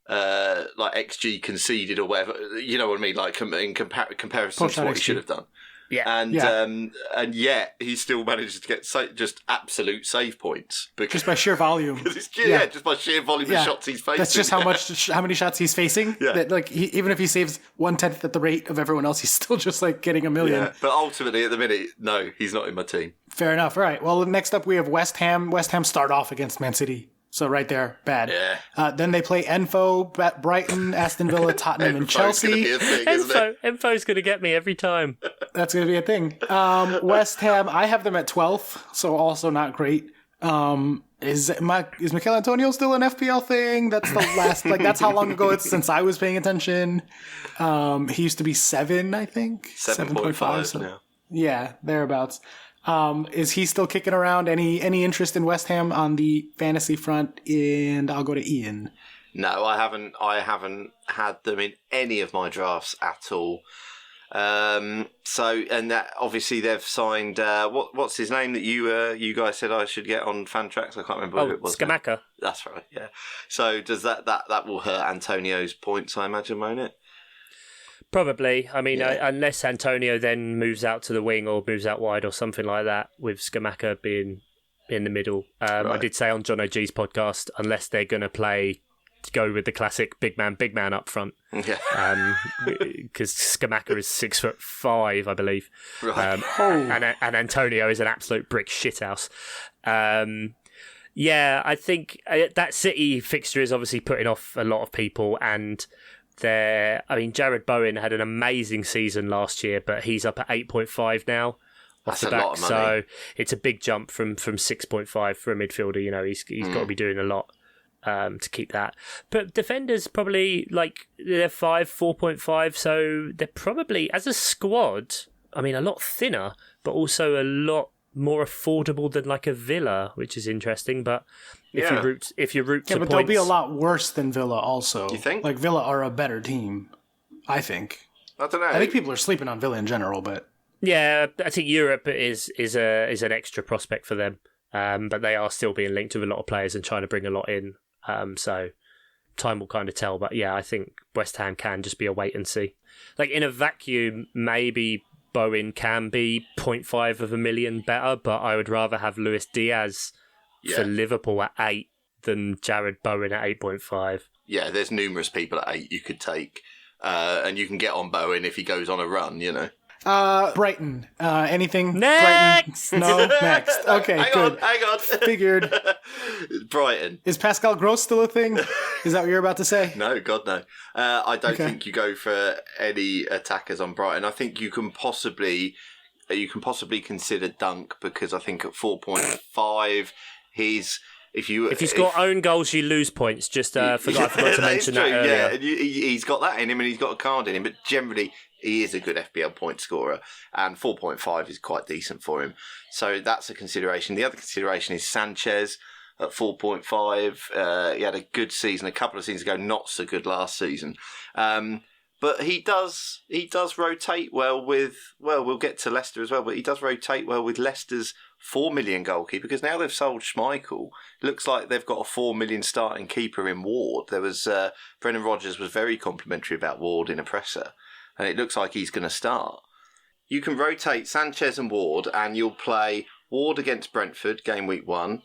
XG conceded or whatever. You know what I mean? Like in comparison to what he should have done. Yeah. And yet he still manages to get just absolute save points just by sheer volume. Just by sheer volume of shots he's facing. That's just how many shots he's facing. Yeah. That, like, even if he saves 1/10 at the rate of everyone else, he's still just like getting a million. Yeah. But ultimately, at the minute, no, he's not in my team. Fair enough. All right. Well, next up we have West Ham. West Ham start off against Man City. So right there, bad. Yeah. Then they play Enfo, Brighton, Aston Villa, Tottenham, and Chelsea. Enfo's going to get me every time. That's going to be a thing. West Ham, I have them at 12th, so also not great. Is Mikel Antonio still an FPL thing? That's the last, like, that's how long ago it's since I was paying attention. He used to be 7, I think. 7.5 now. Yeah, thereabouts. Is he still kicking around? Any interest in West Ham on the fantasy front? And I'll go to Ian. No, I haven't had them in any of my drafts at all. And that obviously they've signed what's his name that you guys said I should get on Fantrax? I can't remember who it was. Scamacca. That's right, yeah. So does that will hurt Antonio's points, I imagine, won't it? Probably. I mean, unless Antonio then moves out to the wing or moves out wide or something like that, with Scamacca being in the middle. Right. I did say on John O'G's podcast, unless they're going to go with the classic big man up front. Yeah. Because Scamacca is 6'5", I believe. Right. And Antonio is an absolute brick shithouse. I think that City fixture is obviously putting off a lot of people, and Jared Bowen had an amazing season last year, but he's up at 8.5 now. That's a lot of money. So it's a big jump from 6.5 for a midfielder. You know, he's got to be doing a lot to keep that. But defenders probably, like, they're 4.5, so they're probably, as a squad, I mean, a lot thinner, but also a lot more affordable than like a Villa, which is interesting. But if you root to but points, they'll be a lot worse than Villa also. You think? Like, Villa are a better team, I think. I don't know. I think people are sleeping on Villa in general, but yeah, I think Europe is an extra prospect for them. But they are still being linked with a lot of players and trying to bring a lot in. So time will kind of tell. But yeah, I think West Ham can just be a wait and see. Like, in a vacuum, maybe Bowen can be 0.5 of a million better, but I would rather have Luis Diaz for Liverpool at 8 than Jared Bowen at 8.5. Yeah, there's numerous people at 8 you could take, and you can get on Bowen if he goes on a run, you know. Brighton. Anything? Next! Brighton? No, next. Okay, good. Hang on. Figured. Brighton. Is Pascal Gross still a thing? Is that what you're about to say? No, God, no. I don't think you go for any attackers on Brighton. I think you can possibly consider Dunk, because I think at 4.5 if you score own goals, you lose points. Just I forgot to mention that earlier. Yeah, he's got that in him, and he's got a card in him. But generally, he is a good FPL point scorer, and 4.5 is quite decent for him. So that's a consideration. The other consideration is Sanchez at 4.5. He had a good season a couple of seasons ago, not so good last season. But he does rotate well with, we'll get to Leicester as well, but he does rotate well with Leicester's 4 million goalkeeper, because now they've sold Schmeichel. Looks like they've got a 4 million starting keeper in Ward. There was Brendan Rodgers was very complimentary about Ward in a presser, and it looks like he's going to start. You can rotate Sanchez and Ward, and you'll play Ward against Brentford, game week 1,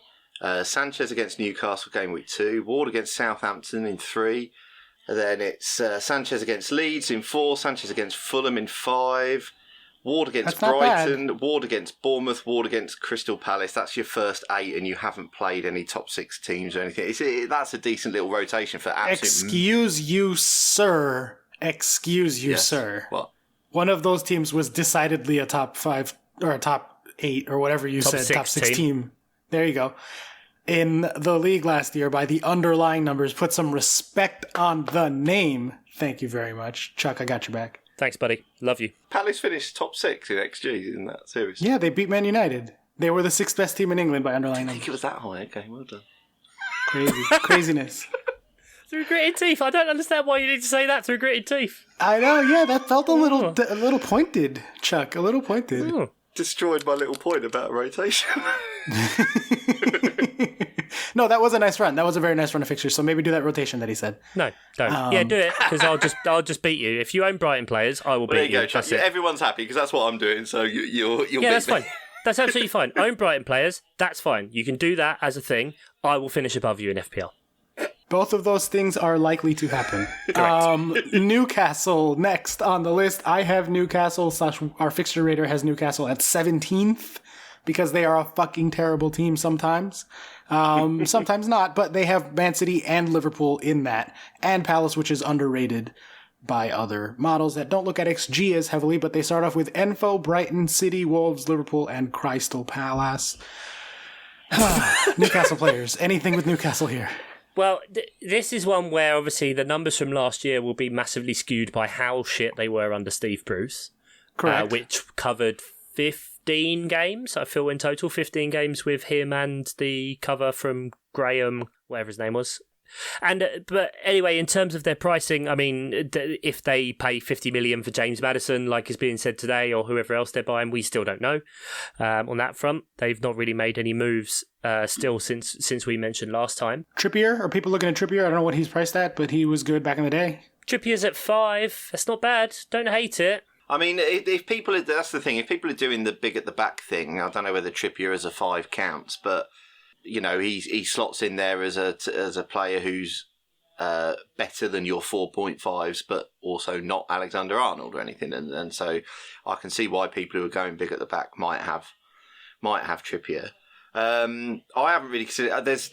Sanchez against Newcastle, game week 2, Ward against Southampton in 3, and then it's Sanchez against Leeds in 4, Sanchez against Fulham in 5, Ward against Brighton, Ward against Bournemouth, Ward against Crystal Palace. That's your first 8, and you haven't played any top 6 teams or anything. That's a decent little rotation for absolute... Excuse you, sir. What? One of those teams was decidedly a top 5 or a top 8 or whatever you said, top 6 team. There you go. In the league last year, by the underlying numbers, put some respect on the name. Thank you very much. Chuck, I got your back. Thanks, buddy. Love you. Palace finished top 6 in XG in that series. Yeah, they beat Man United. They were the 6th best team in England by underlying I numbers. think it was that high. Okay, well done. Craziness. Through gritted teeth. I don't understand why you need to say that through gritted teeth. I know, yeah, that felt a little pointed, Chuck. A little pointed. Oh. Destroyed my little point about rotation. No, that was a nice run. That was a very nice run of fixtures. So maybe do that rotation that he said. No, don't. Yeah, do it, because I'll just beat you. If you own Brighton players, I will beat there you you. go, Chuck. Everyone's happy because that's what I'm doing. So you'll yeah, beat that's me. fine. That's absolutely fine. Own Brighton players, that's fine. You can do that as a thing. I will finish above you in FPL. Both of those things are likely to happen. Correct. Newcastle next on the list. I have Newcastle / our fixture rater has Newcastle at 17th because they are a fucking terrible team sometimes. Sometimes not, but they have Man City and Liverpool in that, and Palace, which is underrated by other models that don't look at XG as heavily, but they start off with Enfo, Brighton, City, Wolves, Liverpool, and Crystal Palace. Newcastle players. Anything with Newcastle here? Well, this is one where obviously the numbers from last year will be massively skewed by how shit they were under Steve Bruce. Correct. Which covered 15 games, I feel, in total. 15 games with him and the cover from Graham, whatever his name was. But anyway, in terms of their pricing, I mean, if they pay 50 million for James Maddison, like is being said today, or whoever else they're buying, we still don't know. On that front, they've not really made any moves still since we mentioned last time. Trippier? Are people looking at Trippier? I don't know what he's priced at, but he was good back in the day. Trippier's at 5. That's not bad. Don't hate it. I mean, if people that's the thing. If people are doing the big at the back thing, I don't know whether Trippier as a 5 counts, but you know, he slots in there as a player who's better than your 4.5s, but also not Alexander Arnold or anything. And so I can see why people who are going big at the back might have Trippier. I haven't really considered. There's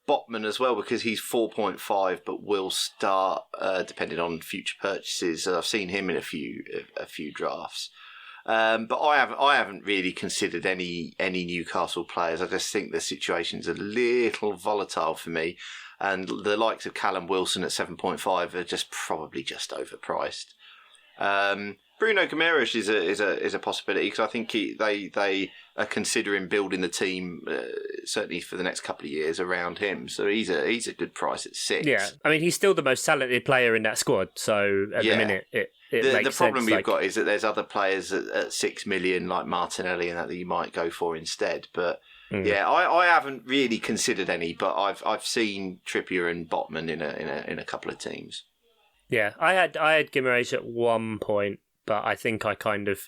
Botman as well because he's 4.5, but will start depending on future purchases. I've seen him in a few drafts. But I haven't really considered any Newcastle players. I just think the situation's a little volatile for me, and the likes of Callum Wilson at 7.5 are just probably just overpriced. Bruno Guimaraes is a possibility because I think they are considering building the team certainly for the next couple of years around him. So he's a good price at 6. Yeah, I mean he's still the most talented player in that squad. So at the minute it makes the problem sense, we've got is that there's other players at 6 million like Martinelli and that you might go for instead. But yeah, I haven't really considered any, but I've seen Trippier and Botman in a couple of teams. Yeah, I had Guimaraes at one point, but I think I kind of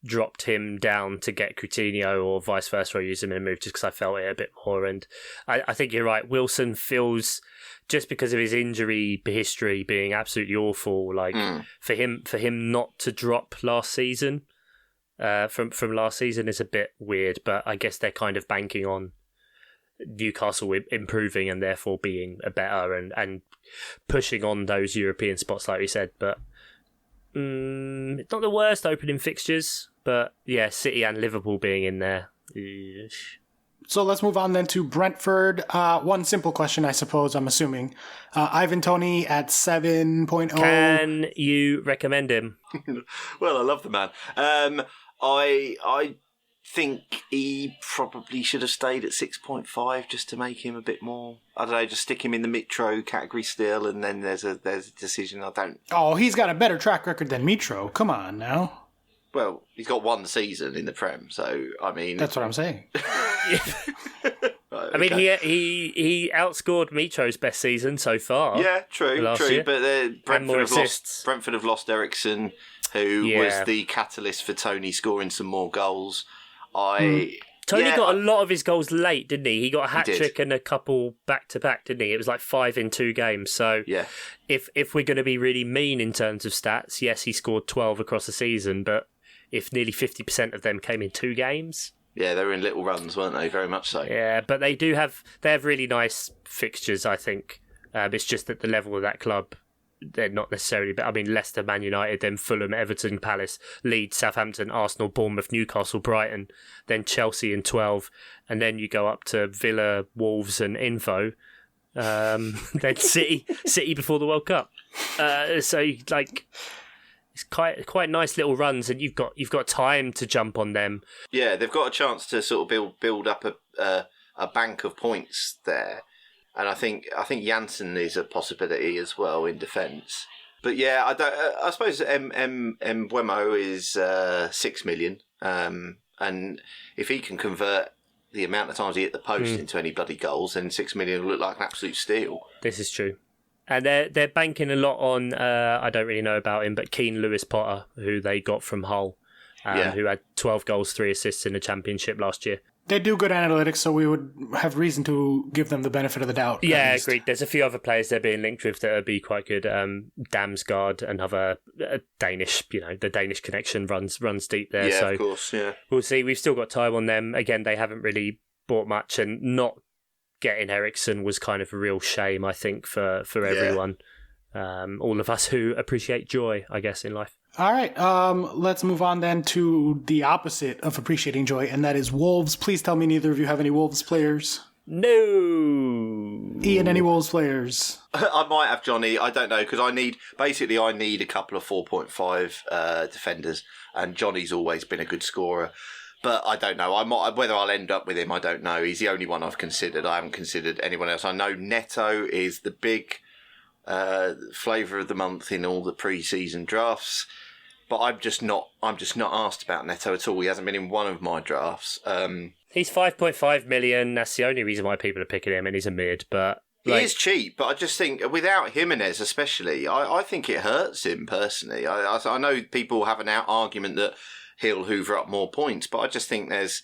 dropped him down to get Coutinho or vice versa, or use him in a move just because I felt it a bit more. And I think you're right. Wilson feels, just because of his injury history being absolutely awful, like for him not to drop last season from last season is a bit weird. But I guess they're kind of banking on Newcastle improving and therefore being a better and pushing on those European spots, like we said. But it's not the worst opening fixtures, but yeah, City and Liverpool being in there. So let's move on then to Brentford. One simple question, I suppose, I'm assuming. Ivan Toney at 7.0. Can you recommend him? Well, I love the man. I think he probably should have stayed at 6.5 just to make him a bit more. I don't know, just stick him in the Mitro category still, and then there's a decision. I don't. Oh, he's got a better track record than Mitro. Come on now. Well, he's got one season in the Prem, so I mean, that's what I'm saying. Right, I mean, he outscored Mitro's best season so far. Yeah, true. Year. But Brentford have lost Ericsson, who was the catalyst for Tony scoring some more goals. Tony got a lot of his goals late, didn't he? He got a hat-trick and a couple back-to-back, didn't he? It was like 5 in 2 games. So if we're going to be really mean in terms of stats, yes, he scored 12 across the season, but if nearly 50% of them came in 2 games... Yeah, they were in little runs, weren't they? Very much so. Yeah, but they have really nice fixtures, I think. It's just that the level of that club... They're not necessarily, but I mean Leicester, Man United, then Fulham, Everton, Palace, Leeds, Southampton, Arsenal, Bournemouth, Newcastle, Brighton, then Chelsea in 12, and then you go up to Villa, Wolves, and Info, then City before the World Cup. So like it's quite nice little runs, and you've got time to jump on them. Yeah, they've got a chance to sort of build up a bank of points there. And I think Janssen is a possibility as well in defence. But yeah, I suppose Mbeumo is 6 million, and if he can convert the amount of times he hit the post into any bloody goals, then 6 million will look like an absolute steal. This is true. And they're banking a lot on, I don't really know about him, but Keane Lewis-Potter, who they got from Hull, who had 12 goals, 3 assists in the Championship last year. They do good analytics, so we would have reason to give them the benefit of the doubt. Yeah, agreed. There's a few other players they're being linked with that would be quite good. Damsgaard, another Danish, the Danish connection runs deep there. Yeah, so of course, yeah. We'll see. We've still got time on them. Again, they haven't really bought much, and not getting Eriksen was kind of a real shame, I think, for everyone. All of us who appreciate joy, I guess, in life. All right, let's move on then to the opposite of appreciating joy, and that is Wolves. Please tell me neither of you have any Wolves players. No. Ian, any Wolves players? I might have Johnny. I don't know, because I need a couple of 4.5 defenders, and Johnny's always been a good scorer. But I don't know. Whether I'll end up with him, I don't know. He's the only one I've considered. I haven't considered anyone else. I know Neto is the big flavour of the month in all the pre-season drafts, but I'm just not asked about Neto at all. He hasn't been in one of my drafts. He's 5.5 million. That's the only reason why people are picking him, and he's a mid. But he is cheap. But I just think without Jimenez, especially, I think it hurts him personally. I know people have an argument that he'll hoover up more points, but I just think there's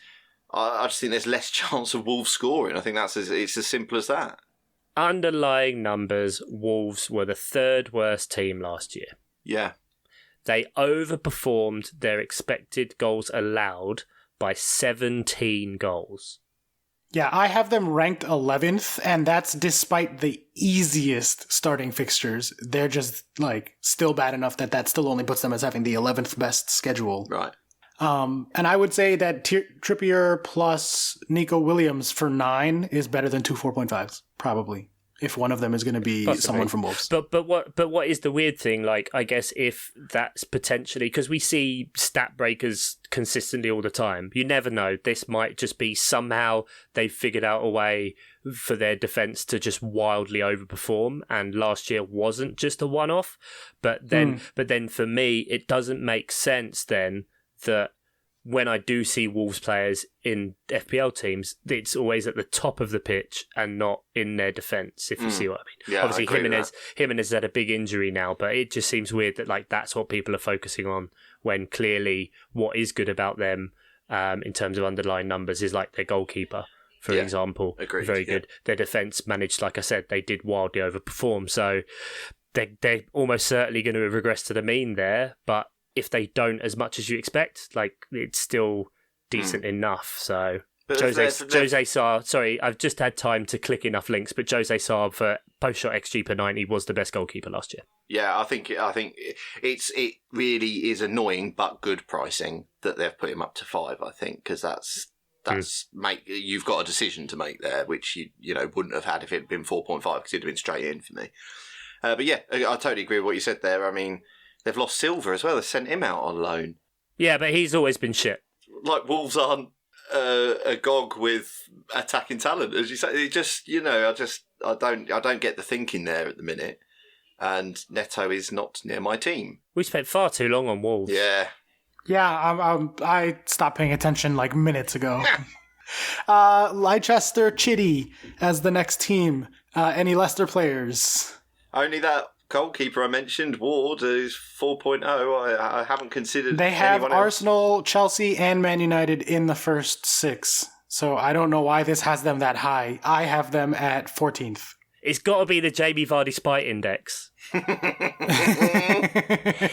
less chance of Wolves scoring. I think it's as simple as that. Underlying numbers, Wolves were the third worst team last year. Yeah. They overperformed their expected goals allowed by 17 goals. Yeah, I have them ranked 11th, and that's despite the easiest starting fixtures. They're just, still bad enough that still only puts them as having the 11th best schedule. Right. And I would say that Trippier plus Nico Williams for 9 is better than 2 4.5s, probably, if one of them is going to be someone from Wolves. But what is the weird thing? I guess if that's potentially, because we see stat breakers consistently all the time. You never know. This might just be somehow they've figured out a way for their defence to just wildly overperform, and last year wasn't just a one-off. But then for me, it doesn't make sense then that when I do see Wolves players in FPL teams, it's always at the top of the pitch and not in their defence, if you see what I mean. Yeah, obviously, Jimenez has had a big injury now, but it just seems weird that that's what people are focusing on, when clearly what is good about them in terms of underlying numbers is their goalkeeper, for example. Agreed, very good. Their defence managed, like I said, they did wildly overperform, so they're almost certainly going to regress to the mean there, but if they don't as much as you expect, it's still decent enough. So Jose Sarr, sorry, I've just had time to click enough links, but Jose Sarr for post-shot XG per 90 was the best goalkeeper last year. Yeah, I think it really is annoying but good pricing that they've put him up to 5. I think because that's you've got a decision to make there, which you wouldn't have had if it had been 4.5 because it'd have been straight in for me. But yeah, I totally agree with what you said there. I mean, they've lost Silva as well. They sent him out on loan. Yeah, but he's always been shit. Wolves aren't a GOG with attacking talent, as you say. It just, I don't get the thinking there at the minute. And Neto is not near my team. We spent far too long on Wolves. Yeah. Yeah, I stopped paying attention minutes ago. Leicester Chitty as the next team. Any Leicester players? Only that goalkeeper I mentioned, Ward, is 4.0. I haven't considered. They have anyone else. Arsenal, Chelsea, and Man United in the first 6. So I don't know why this has them that high. I have them at 14th. It's got to be the Jamie Vardy Spite Index.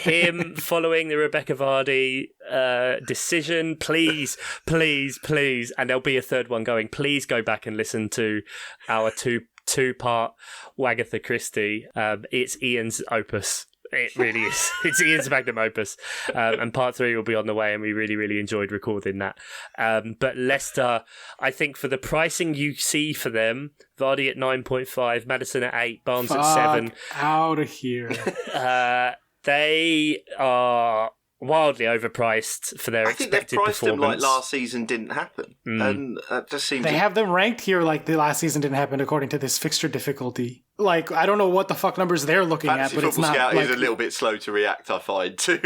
Him following the Rebecca Vardy decision. Please, please, please. And there'll be a third one going. Please go back and listen to our two-part Wagatha Christie. It's Ian's opus. It really is. It's Ian's magnum opus. And part 3 will be on the way, and we really, really enjoyed recording that. But Leicester, I think for the pricing you see for them, Vardy at 9.5, Maddison at 8, Barnes at 7. Out of here. They are wildly overpriced for their expected performance. I think they've priced them like last season didn't happen. And that just seems... They have them ranked here like the last season didn't happen according to this fixture difficulty. I don't know what the fuck numbers they're looking Fantasy at, but it's not... Scout is a little bit slow to react, I find, too.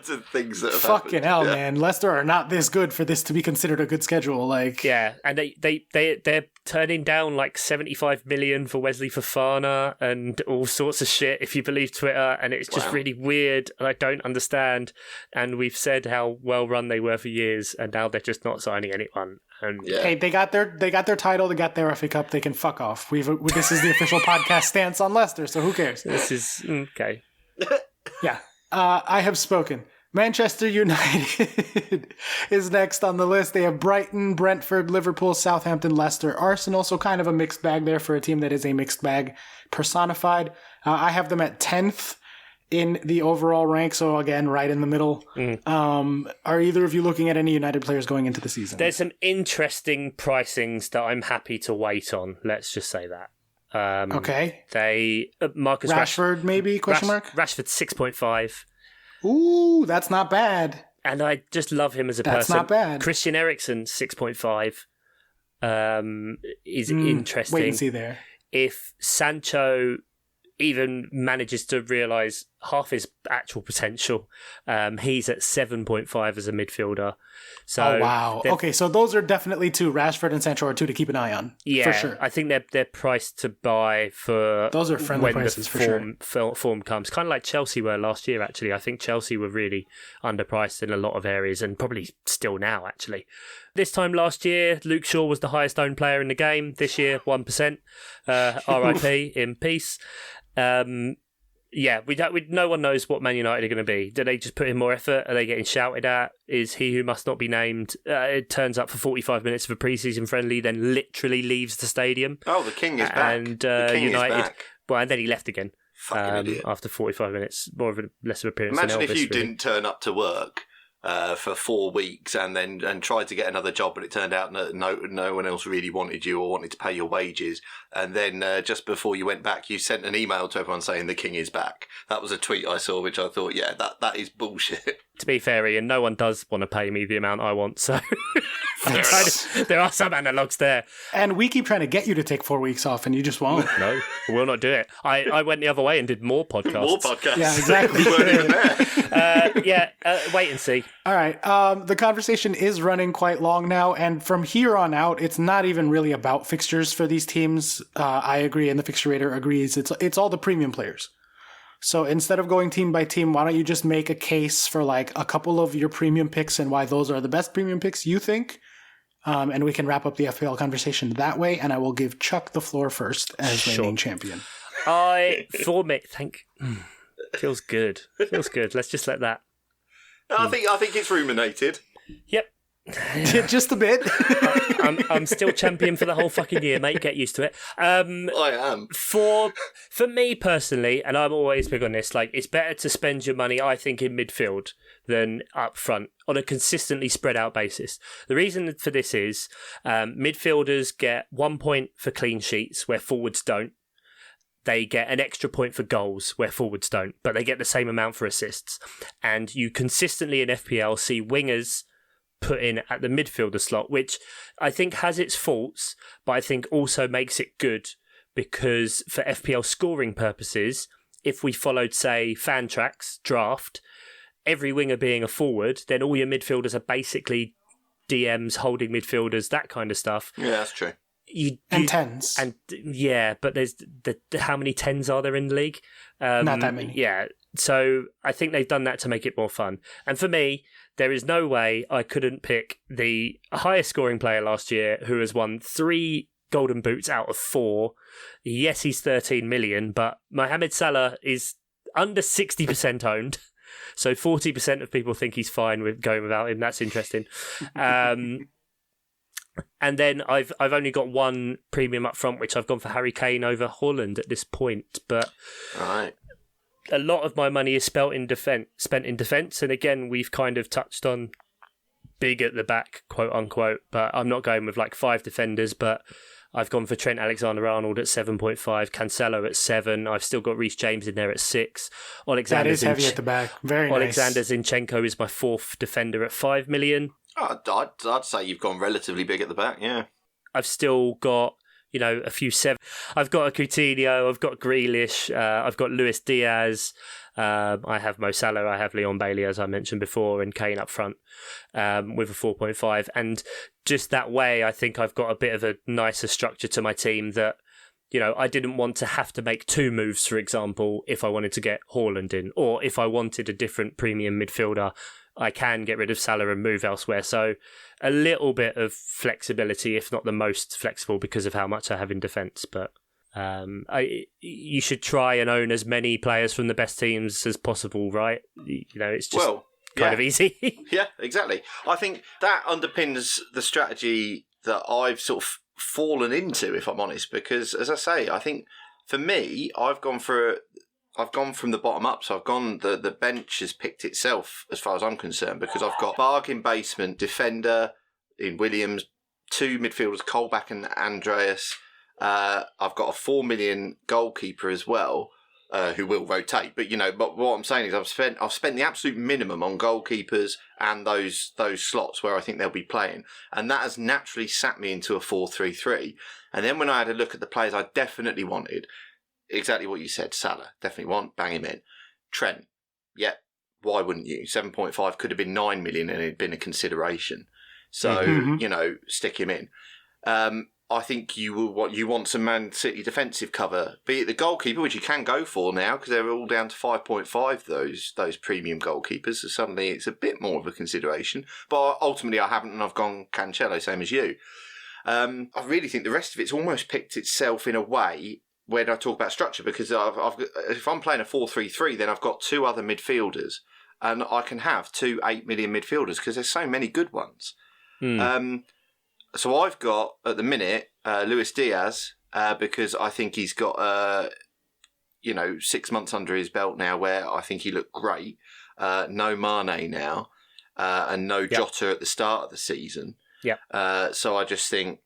to things that have Fucking happened. hell, Yeah. man. Leicester are not this good for this to be considered a good schedule. Like, Yeah, and they're turning down like 75 million for Wesley Fofana and all sorts of shit, if you believe Twitter, and it's just really weird, and I don't understand. And we've said how well run they were for years, and now they're just not signing anyone. And hey, they got their title, they got their FA Cup, they can fuck off. This is the official podcast stance on Leicester, so who cares? this is okay. Yeah, I have spoken. Manchester United is next on the list. They have Brighton, Brentford, Liverpool, Southampton, Leicester, Arsenal. So kind of a mixed bag there for a team that is a mixed bag personified. I have them at 10th in the overall rank. So again, right in the middle. Are either of you looking at any United players going into the season? There's some interesting pricings that I'm happy to wait on. Let's just say that. Okay. They Marcus Rashford, maybe? Question mark? Rashford 6.5. Ooh, that's not bad. And I just love him as a person. That's not bad. Christian Eriksen 6.5 is interesting. Wait and see there. If Sancho even manages to realise half his actual potential, he's at 7.5 as a midfielder. So oh, wow. Okay, so those are definitely two. Rashford and Sancho are two to keep an eye on. Yeah, for sure. I think they're priced to buy for those are friendly when prices the for sure. Form comes. Kind of like Chelsea were last year, actually. I think Chelsea were really underpriced in a lot of areas, and probably still now, actually. This time last year, Luke Shaw was the highest owned player in the game. This year, 1%. RIP, in peace. Yeah, no one knows what Man United are going to be. Do they just put in more effort? Are they getting shouted at? Is he who must not be named? It turns up for 45 minutes of a pre-season friendly, then literally leaves the stadium. Oh, the king is back. And the king United, is back. well, and then he left again. Fucking idiot. After 45 minutes, less of an appearance. Imagine than if Elvis, you really. didn't turn up to work for 4 weeks and tried to get another job, but it turned out that no one else really wanted you or wanted to pay your wages. And then just before you went back, you sent an email to everyone saying the king is back. That was a tweet I saw, which I thought, yeah, that is bullshit. To be fair, Ian, no one does want to pay me the amount I want, so there are some analogues there. And we keep trying to get you to take 4 weeks off, and you just won't. No, we will not do it. I went the other way and did more podcasts. More podcasts. Yeah, exactly. We weren't even there. Wait and see. All right. The conversation is running quite long now, and from here on out, it's not even really about fixtures for these teams. I agree, and the fixture rater agrees. It's all the premium players. So instead of going team by team, why don't you just make a case for like a couple of your premium picks and why those are the best premium picks you think? And we can wrap up the FPL conversation that way, and I will give Chuck the floor first as reigning champion. Feels good. Feels good. Let's just let that. I think it's ruminated. Yep. Just a bit. I'm still champion for the whole fucking year, mate. Get used to it. I am. For me personally, and I'm always big on this, like it's better to spend your money, I think, in midfield than up front on a consistently spread out basis. The reason for this is midfielders get 1 point for clean sheets where forwards don't. They get an extra point for goals where forwards don't, but they get the same amount for assists. And you consistently in FPL see wingers put in at the midfielder slot, which I think has its faults, but I think also makes it good because for FPL scoring purposes, if we followed, say, Fantrax draft, every winger being a forward, then all your midfielders are basically DMs, holding midfielders, that kind of stuff. Yeah, that's true. And tens. And yeah, but there's how many tens are there in the league? Not that many. Yeah, so I think they've done that to make it more fun. And for me, there is no way I couldn't pick the highest scoring player last year who has won 3 golden boots out of 4. Yes, he's 13 million, but Mohamed Salah is under 60% owned. So 40% of people think he's fine with going without him. That's interesting. And then I've only got one premium up front, which I've gone for Harry Kane over Haaland at this point. But right. A lot of my money is spent in defence. And again, we've kind of touched on big at the back, quote unquote. But I'm not going with like 5 defenders, but I've gone for Trent Alexander-Arnold at 7.5, Cancelo at 7. I've still got Reece James in there at 6. That is heavy at the back. Very nice. Alexander Zinchenko is my 4th defender at 5 million. I'd say you've gone relatively big at the back, yeah. I've still got, a few 7. I've got a Coutinho, I've got Grealish, I've got Luis Diaz, I have Mo Salah, I have Leon Bailey, as I mentioned before, and Kane up front with a 4.5. And just that way, I think I've got a bit of a nicer structure to my team that, I didn't want to have to make 2 moves, for example, if I wanted to get Haaland in, or if I wanted a different premium midfielder, I can get rid of Salah and move elsewhere. So a little bit of flexibility, if not the most flexible, because of how much I have in defence. But you should try and own as many players from the best teams as possible, right? It's just kind of easy. Yeah, exactly. I think that underpins the strategy that I've sort of fallen into, if I'm honest, because as I say, I think for me, I've gone from the bottom up, so I've gone, the bench has picked itself as far as I'm concerned, because I've got bargain basement defender in Williams, 2 midfielders, Colback and Andreas. I've got a 4 million goalkeeper as well, who will rotate. But but what I'm saying is I've spent the absolute minimum on goalkeepers and those slots where I think they'll be playing, and that has naturally sat me into a 4-3-3. And then when I had a look at the players I definitely wanted, exactly what you said, Salah, definitely want, bang him in. Trent, yeah, why wouldn't you? 7.5 could have been 9 million and it'd been a consideration. So, stick him in. I think you want some Man City defensive cover, be it the goalkeeper, which you can go for now because they're all down to 5.5, those premium goalkeepers. So suddenly it's a bit more of a consideration. But ultimately I haven't, and I've gone Cancelo, same as you. I really think the rest of it's almost picked itself in a way when I talk about structure, because if I'm playing a 4-3-3, then I've got 2 other midfielders, and I can have 2 8 million midfielders because there's so many good ones. So I've got, at the minute, Luis Diaz, because I think he's got, 6 months under his belt now where I think he looked great. No Mane now, and no Jota at the start of the season. So I just think,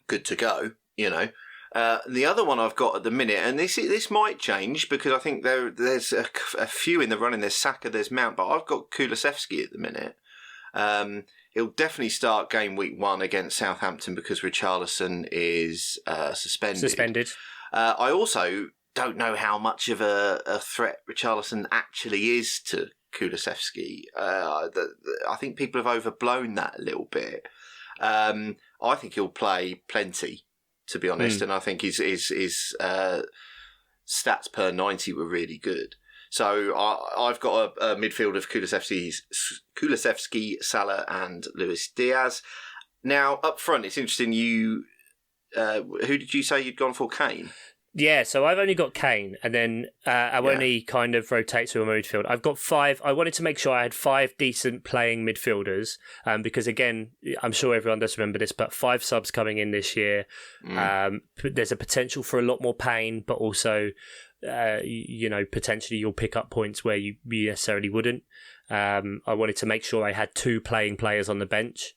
good to go, The other one I've got at the minute, and this might change because I think there's a few in the running. There's Saka, there's Mount, but I've got Kulusevski at the minute. He'll definitely start game week 1 against Southampton because Richarlison is suspended. I also don't know how much of a threat Richarlison actually is to Kulusevski. I think people have overblown that a little bit. I think he'll play plenty, to be honest, and I think his stats per 90 were really good. So I've got a midfield of Kulusevski, Salah and Luis Diaz. Now, up front, it's interesting. Who did you say you'd gone for? Kane? Yeah, so I've only got Kane, and then only kind of rotate to a midfield. I've got 5. I wanted to make sure I had 5 decent playing midfielders, because again, I'm sure everyone does remember this, but 5 subs coming in this year. There's a potential for a lot more pain, but also, potentially you'll pick up points where you necessarily wouldn't. I wanted to make sure I had 2 playing players on the bench.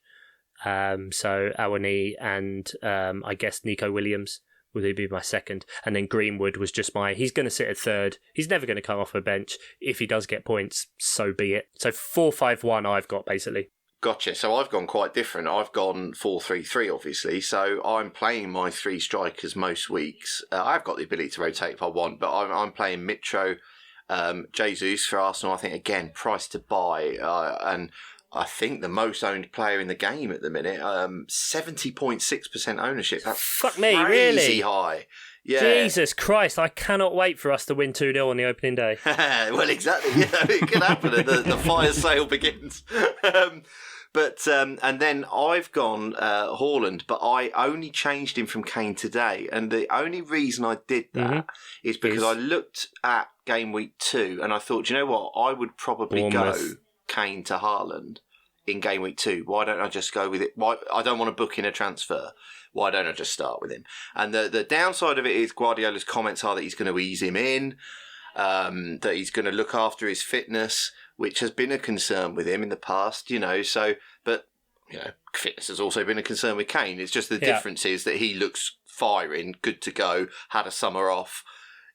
So Awani and I guess Nico Williams would he be my second, and then Greenwood was just he's going to sit at 3rd. He's never going to come off a bench. If he does get points, so be it. So 4-5-1 I've got basically. Gotcha. So I've gone quite different. I've gone 4-3-3, obviously. So I'm playing my 3 strikers most weeks. I've got the ability to rotate if I want, but I'm playing Mitro, Jesus for Arsenal. I think, again, price to buy. And I think the most owned player in the game at the minute, 70.6% ownership. That's Fuck me, really? Crazy high. Yeah. Jesus Christ, I cannot wait for us to win 2-0 on the opening day. Well, exactly. It could happen. The fire sale begins. And then I've gone Haaland, but I only changed him from Kane today. And the only reason I did that is because I looked at game week 2 and I thought, you know what? I would probably go Kane to Haaland in game week 2. Why don't I just go with it? Why I don't want to book in a transfer. Why don't I just start with him? And the downside of it is Guardiola's comments are that he's going to ease him in, that he's going to look after his fitness, which has been a concern with him in the past, but fitness has also been a concern with Kane. It's just the difference is that he looks firing, good to go, had a summer off,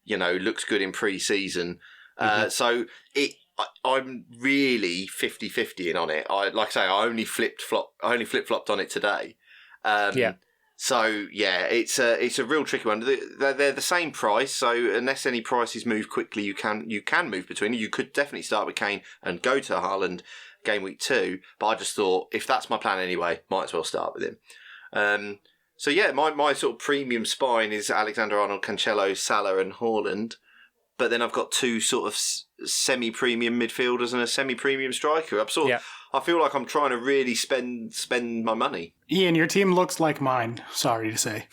looks good in pre-season. So I'm really 50-50 in on it. I only flip-flopped on it today. So yeah, it's a real tricky one. They're the same price, so unless any prices move quickly, you can move between. You could definitely start with Kane and go to Haaland game week 2. But I just thought, if that's my plan anyway, might as well start with him. So yeah, my sort of premium spine is Alexander-Arnold, Cancelo, Salah, and Haaland. But then I've got 2 sort of semi-premium midfielders and a semi-premium striker. I feel like I'm trying to really spend my money. Ian, your team looks like mine. Sorry to say,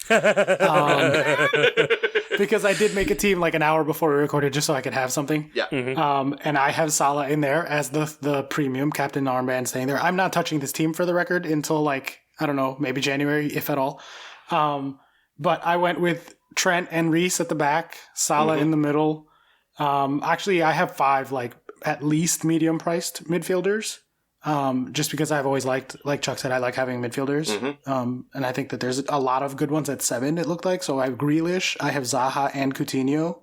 because I did make a team like an hour before we recorded just so I could have something. Yeah. Mm-hmm. And I have Salah in there as the premium captain armband staying there. I'm not touching this team for the record until like, I don't know, maybe January, if at all. But I went with Trent and Reece at the back, Salah in the middle. Actually, I have 5 like at least medium priced midfielders. Just because I've always liked, like Chuck said, I like having midfielders. And I think that there's a lot of good ones at 7, it looked like. So I have Grealish, I have Zaha and Coutinho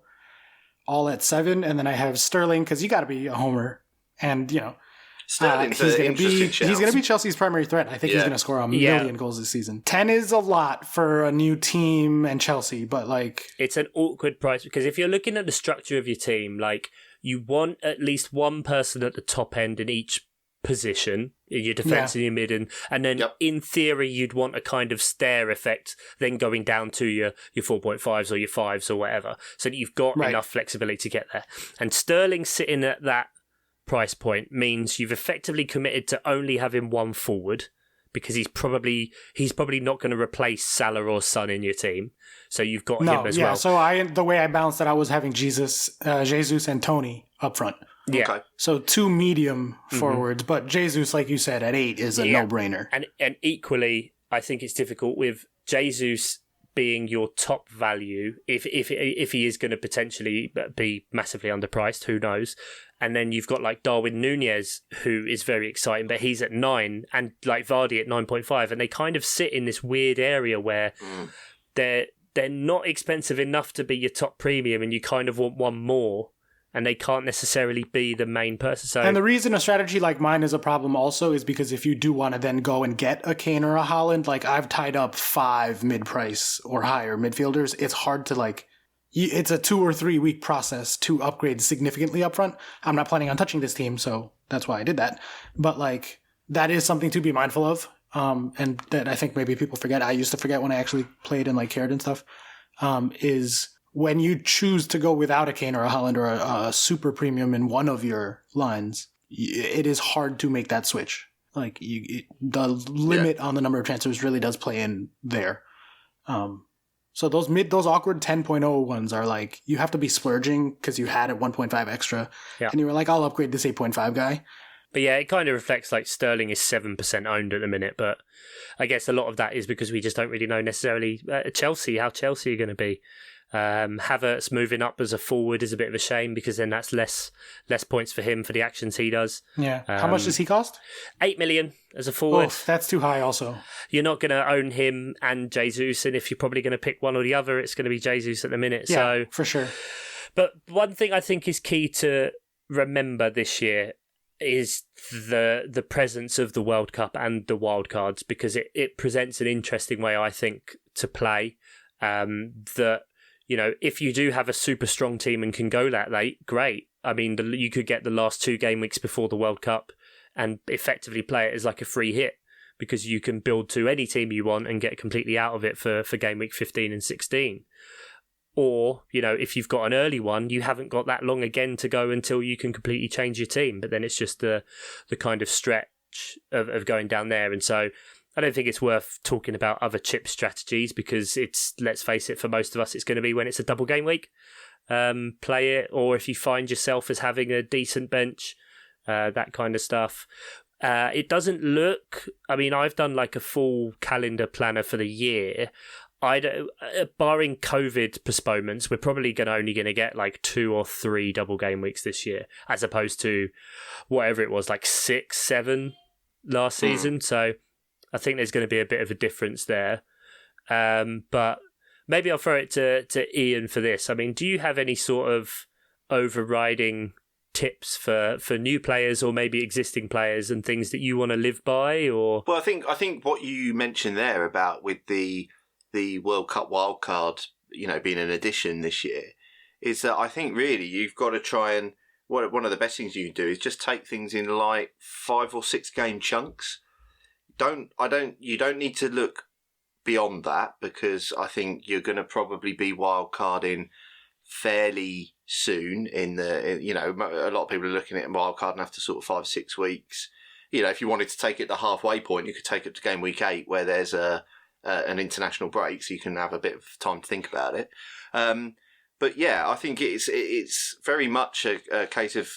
all at 7. And then I have Sterling, because you got to be a homer. And, you know, Sterling's he's going to be Chelsea's primary threat. I think he's going to score a million goals this season. 10 is a lot for a new team and Chelsea, but like... It's an awkward price because if you're looking at the structure of your team, like you want at least one person at the top end in each position, your defence and your mid, and then in theory you'd want a kind of stair effect then going down to your 4.5s or your 5s or whatever, so that you've got enough flexibility to get there. And Sterling sitting at that price point means you've effectively committed to only having one forward, because he's probably not going to replace Salah or Son in your team, so you've got him as well. So the way I balanced it, I was having Jesus and Tony up front. Yeah. Okay. So 2 medium forwards, but Jesus, like you said, at 8 is a no-brainer. And equally, I think it's difficult with Jesus being your top value if he is going to potentially be massively underpriced. Who knows? And then you've got like Darwin Nunez, who is very exciting, but he's at 9, and like Vardy at 9.5, and they kind of sit in this weird area where they're not expensive enough to be your top premium, and you kind of want one more. And they can't necessarily be the main person. So, and the reason a strategy like mine is a problem also is because if you do want to then go and get a Kane or a Haaland, like I've tied up 5 mid-price or higher midfielders. It's hard to like, it's a 2 or 3 week process to upgrade significantly upfront. I'm not planning on touching this team, so that's why I did that. But like, that is something to be mindful of. And that I think maybe people forget. I used to forget when I actually played and like cared and stuff, is when you choose to go without a Kane or a Haaland or a super premium in one of your lines, it is hard to make that switch. Like the limit on the number of transfers really does play in there. So those awkward 10.0 ones are like, you have to be splurging because you had a 1.5 extra, and you were like, I'll upgrade this 8.5 guy. But yeah, it kind of reflects like Sterling is 7% owned at the minute, but I guess a lot of that is because we just don't really know necessarily how Chelsea are going to be. Havertz moving up as a forward is a bit of a shame, because then that's less points for him for the actions he does. Yeah. How much does he cost? 8 million as a forward. Oh, that's too high also. You're not going to own him and Jesus, and if you're probably going to pick one or the other, it's going to be Jesus at the minute. Yeah, so for sure. But one thing I think is key to remember this year is the presence of the World Cup and the wildcards, because it presents an interesting way, I think, to play. That, you know, if you do have a super strong team and can go that late, great. I mean, you could get the last 2 game weeks before the World Cup and effectively play it as like a free hit, because you can build to any team you want and get completely out of it for game week 15 and 16. Or, you know, if you've got an early one, you haven't got that long again to go until you can completely change your team. But then it's just the kind of stretch of going down there. And so I don't think it's worth talking about other chip strategies, because it's, let's face it, for most of us, it's going to be when it's a double game week. Play it, or if you find yourself as having a decent bench, that kind of stuff. It doesn't look, I mean, I've done like a full calendar planner for the year. Barring COVID postponements, we're probably only going to get like 2 or 3 double game weeks this year, as opposed to whatever it was, like 6, 7 last season. So I think there's going to be a bit of a difference there. But maybe I'll throw it to Ian for this. I mean, do you have any sort of overriding tips for new players or maybe existing players and things that you want to live by? Or well, I think what you mentioned there about with the the World Cup wildcard, being an addition this year, is that I think really you've got to try and one of the best things you can do is just take things in like 5 or 6 game chunks. You don't need to look beyond that, because I think you're going to probably be wildcarding fairly soon. A lot of people are looking at wildcarding after sort of 5 or 6 weeks. If you wanted to take it to halfway point, you could take it to game week 8, where there's an international break, so you can have a bit of time to think about it. But yeah, I think it's very much a case of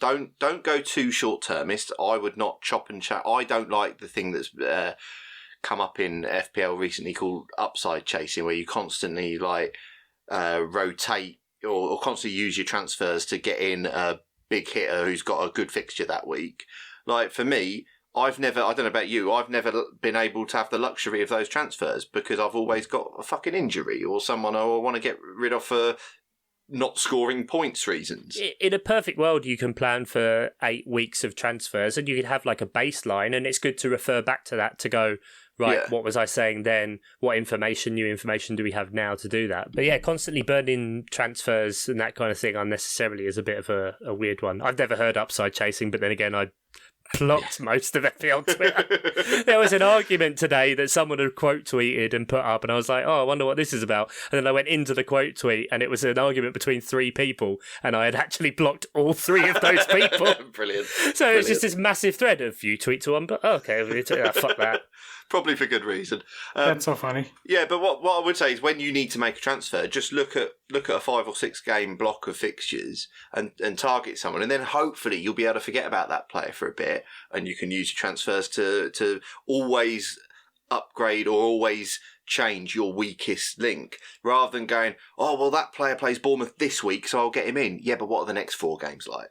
don't go too short-termist. I would not chop and chat. I don't like the thing that's come up in FPL recently called upside chasing, where you constantly rotate or constantly use your transfers to get in a big hitter who's got a good fixture that week. Like, for me, I don't know about you, I've never been able to have the luxury of those transfers because I've always got a fucking injury or someone I want to get rid of for not scoring points reasons. In a perfect world, you can plan for 8 weeks of transfers and you could have like a baseline, and it's good to refer back to that to go, right, What was I saying then? What new information do we have now to do that? But yeah, constantly burning transfers and that kind of thing unnecessarily is a bit of a weird one. I've never heard upside chasing, but then again, I blocked most of FPL Twitter. There was an argument today that someone had quote tweeted and put up, and I was like, I wonder what this is about. And then I went into the quote tweet, and it was an argument between 3 people, and I had actually blocked all 3 of those people. Brilliant. So it was just this massive thread of you tweet to one, but okay, fuck that. Probably for good reason. That's so funny. Yeah, but what I would say is when you need to make a transfer, just look at a 5 or 6 game block of fixtures and target someone, and then hopefully you'll be able to forget about that player for a bit, and you can use your transfers to always upgrade or always change your weakest link, rather than going, that player plays Bournemouth this week, so I'll get him in. Yeah, but what are the next 4 games like?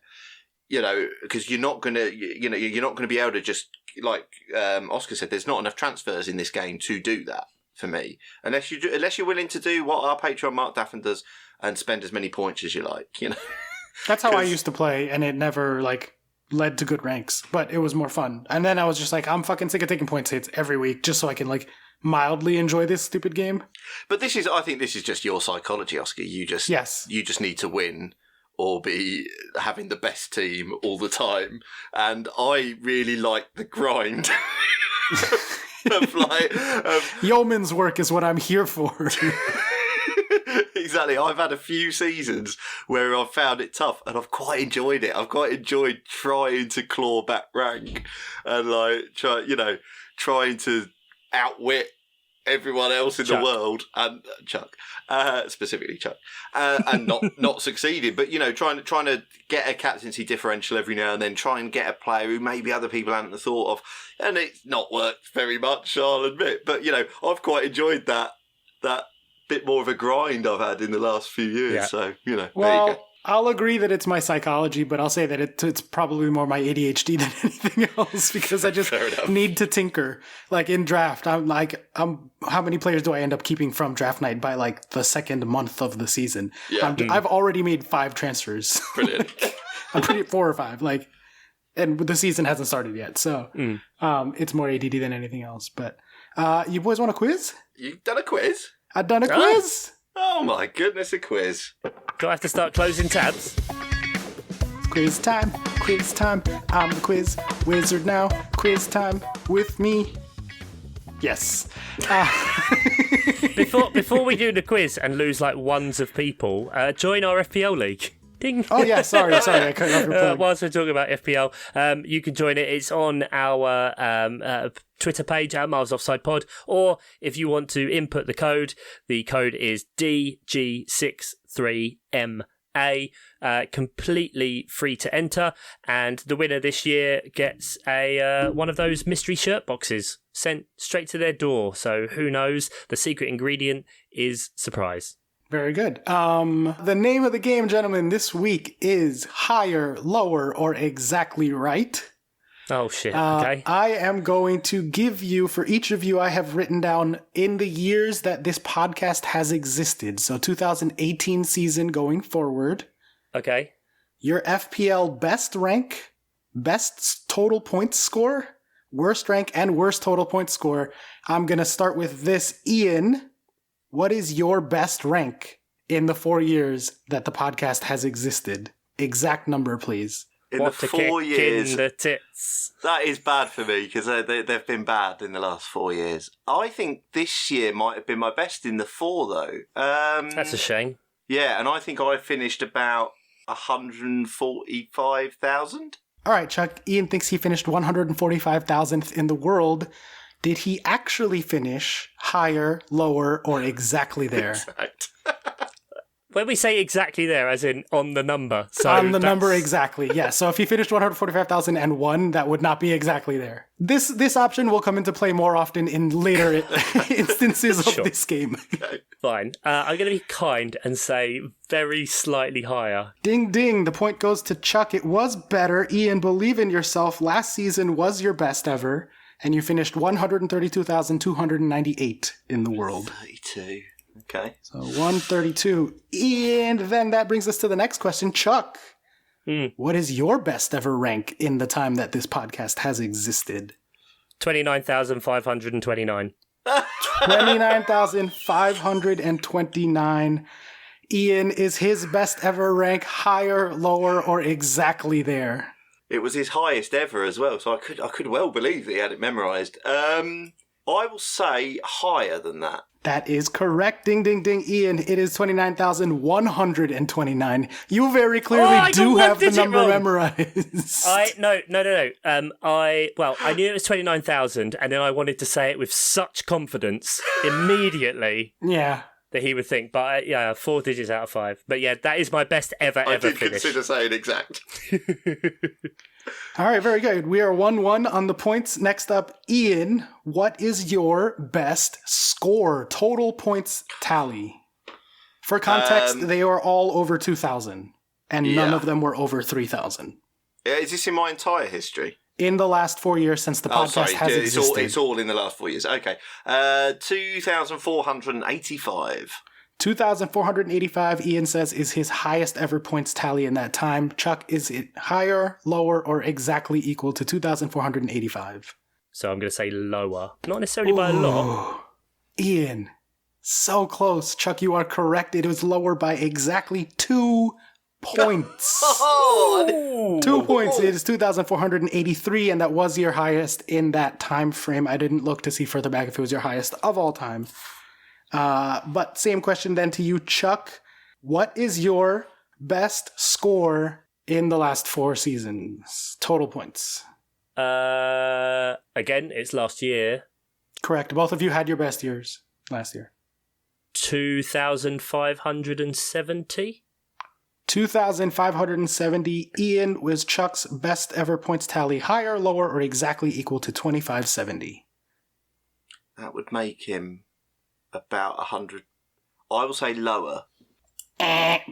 Because you're not gonna be able to just, like Oscar said, there's not enough transfers in this game to do that for me, unless you're willing to do what our Patreon Mark Daffin does and spend as many points as you like. That's how I used to play, and it never led to good ranks, but it was more fun. And then I was just like, I'm fucking sick of taking points hits every week just so I can mildly enjoy this stupid game. But I think this is just your psychology, Oscar. You just need to win or be having the best team all the time. And I really like the grind of yeoman's work is what I'm here for. Exactly. I've had a few seasons where I've found it tough, and I've quite enjoyed it. I've quite enjoyed trying to claw back rank and trying to outwit everyone else in the world, and Chuck, specifically Chuck, and not succeeding, but trying to get a captaincy differential every now and then, try and get a player who maybe other people hadn't thought of, and it's not worked very much, I'll admit, but I've quite enjoyed that bit more of a grind I've had in the last few years. So there you go. I'll agree that it's my psychology, but I'll say that it's probably more my ADHD than anything else, because I just need to tinker. In draft, I'm how many players do I end up keeping from draft night by the second month of the season? Yeah. I've already made 5 transfers. Brilliant. I'm pretty 4 or 5, and the season hasn't started yet, so it's more ADD than anything else. But you boys want a quiz? You've done a quiz? I've done a quiz. Oh my goodness, a quiz. Do I have to start closing tabs? Quiz time. I'm the quiz wizard now. Quiz time with me. Yes. Before we do the quiz and lose ones of people, join our FPL league. Ding. Oh yeah, sorry, I cut off your plug. Whilst we're talking about FPL, you can join it. It's on our Twitter page at Miles Offside Pod, or if you want to input the code is DG63MA. Completely free to enter, and the winner this year gets a one of those mystery shirt boxes sent straight to their door. So who knows? The secret ingredient is surprise. Very good. The name of the game, gentlemen, this week is Higher, Lower, or Exactly Right. Oh, shit. Okay. I am going to give you, for each of you, I have written down in the years that this podcast has existed. So 2018 season going forward. Okay. Your FPL best rank, best total points score, worst rank, and worst total points score. I'm going to start with this. Ian, what is your best rank in the 4 years that the podcast has existed? Exact number, please. In the 4 years, in the tits. that is bad for me because they've been bad in the last 4 years. I think this year might have been my best in the 4, though. That's a shame. Yeah, and I think I finished about 145,000. All right, Chuck. Ian thinks he finished 145,000th in the world. Did he actually finish higher, lower, or exactly there? Exact. When we say exactly there, as in on the number. So on the number exactly, yeah. So if he finished 145,001, that would not be exactly there. This option will come into play more often in later instances of this game. Fine. I'm going to be kind and say very slightly higher. Ding, ding. The point goes to Chuck. It was better. Ian, believe in yourself. Last season was your best ever, and you finished 132,298 in the world. 32. Okay. So 132. And then that brings us to the next question. Chuck, what is your best ever rank in the time that this podcast has existed? 29,529. 29,529. Ian, is his best ever rank higher, lower, or exactly there? It was his highest ever as well, so I could well believe that he had it memorised. I will say higher than that. That is correct. Ding, ding, ding. Ian, it is 29,129. You very clearly do have the number memorized. No. I knew it was 29,000, and then I wanted to say it with such confidence immediately. Yeah. That he would think, but 4 digits out of 5. But yeah, that is my best ever I did finish. consider saying exact. All right, very good. We are 1-1 on the points. Next up, Ian, what is your best score? Total points tally. For context, they are all over 2,000, and none of them were over 3,000. Is this in my entire history? In the last 4 years since the podcast has existed. It's all in the last 4 years. Okay. 2,485. 2,485, Ian says, is his highest ever points tally in that time. Chuck, is it higher, lower, or exactly equal to 2,485? So I'm going to say lower. Not necessarily by a lot. Ian, so close. Chuck, you are correct. It was lower by exactly 2 points. 2 points. It is 2,483, and that was your highest in that time frame. I didn't look to see further back if it was your highest of all time. But same question then to you, Chuck. What is your best score in the last 4 seasons? Total points. Again, it's last year. Correct. Both of you had your best years last year. 2,570. 2,570. Ian, was Chuck's best ever points tally higher, lower, or exactly equal to 2,570? That would make him about 100. I will say lower.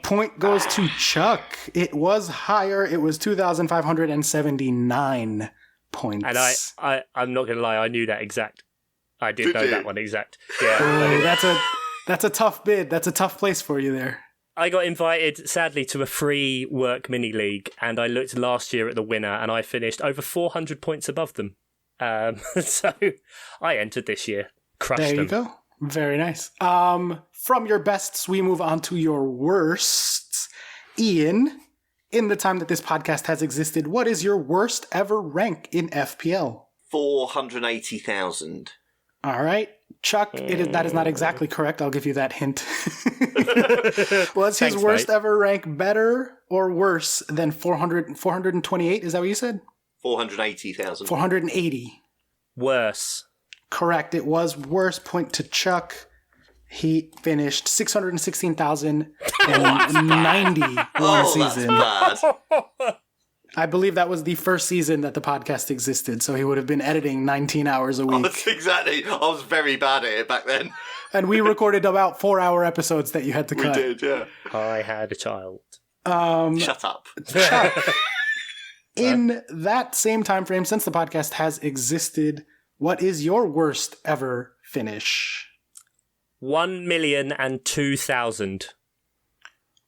Point goes to Chuck. It was higher. It was 2,579 points. And I'm not going to lie, I knew that exact. I did know that one exact. Yeah. Oh, that's a tough bid. That's a tough place for you there. I got invited, sadly, to a free work mini league, and I looked last year at the winner, and I finished over 400 points above them. So I entered this year, crushed them. There you go. Very nice. From your bests, we move on to your worsts. Ian, in the time that this podcast has existed, what is your worst ever rank in FPL? 480,000. All right. Chuck, that is not exactly correct. I'll give you that hint. Was his worst ever rank better or worse than 428? Is that what you said? 480,000. 480. Worse. Correct. It was worse. Point to Chuck. He finished 616,090 one season. That's bad. I believe that was the first season that the podcast existed, so he would have been editing 19 hours a week. Exactly. I was very bad at it back then. And we recorded about 4-hour episodes that you had to cut. We did, yeah. I had a child. Shut up. Chuck, in that same time frame, since the podcast has existed, what is your worst ever finish? 1,002,000.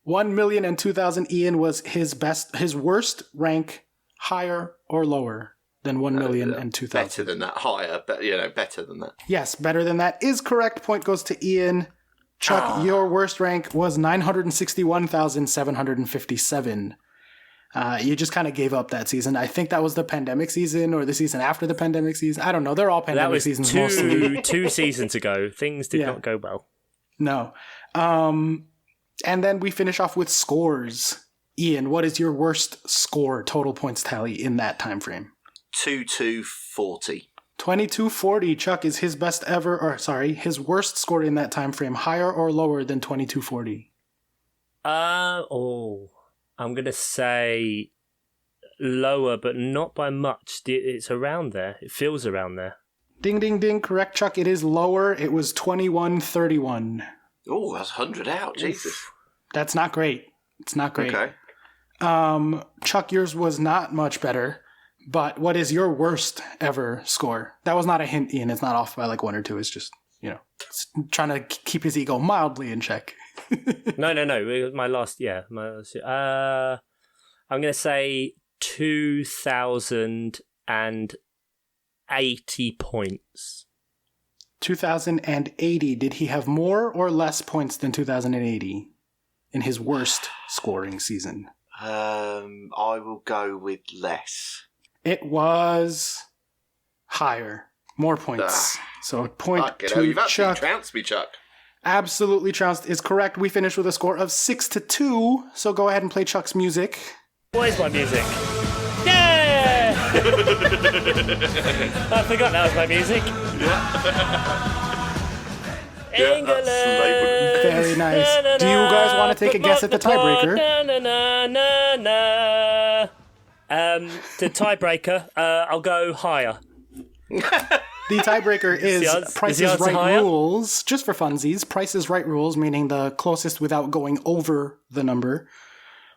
1,002,000. Ian, was his worst rank higher or lower than 1,002,000? Better than that, higher, but better than that. Yes, better than that is correct. Point goes to Ian. Chuck, your worst rank was 961,757. You just kind of gave up that season. I think that was the pandemic season or the season after the pandemic season. I don't know. They're all pandemic seasons mostly. 2 seasons ago. Things did not go well. No. And then we finish off with scores. Ian, what is your worst score total points tally in that time frame? 2240. 2240. Chuck, is his best ever, his worst score in that time frame higher or lower than 2240? I'm going to say lower, but not by much. It's around there. It feels around there. Ding, ding, ding. Correct, Chuck. It is lower. It was 2131. Oh, that's 100 out. Jesus. That's not great. It's not great. Okay. Chuck, yours was not much better, but what is your worst ever score? That was not a hint, Ian. It's not off by like 1 or 2. It's just, it's trying to keep his ego mildly in check. No. It was my last. I'm going to say 2,080 points. 2,080. Did he have more or less points than 2,080 in his worst scoring season? I will go with less. It was higher. More points. So point to you've Chuck. Trounced me, Chuck. Absolutely trounced is correct. We finished with a score of 6-2. So go ahead and play Chuck's music. What is my music? Yeah! I forgot that was my music. England. Very nice. Do you guys want to take a guess at the tiebreaker? The tiebreaker, I'll go higher. The tiebreaker is Price is Right higher? rules, just for funsies. Price is Right rules, meaning the closest without going over the number.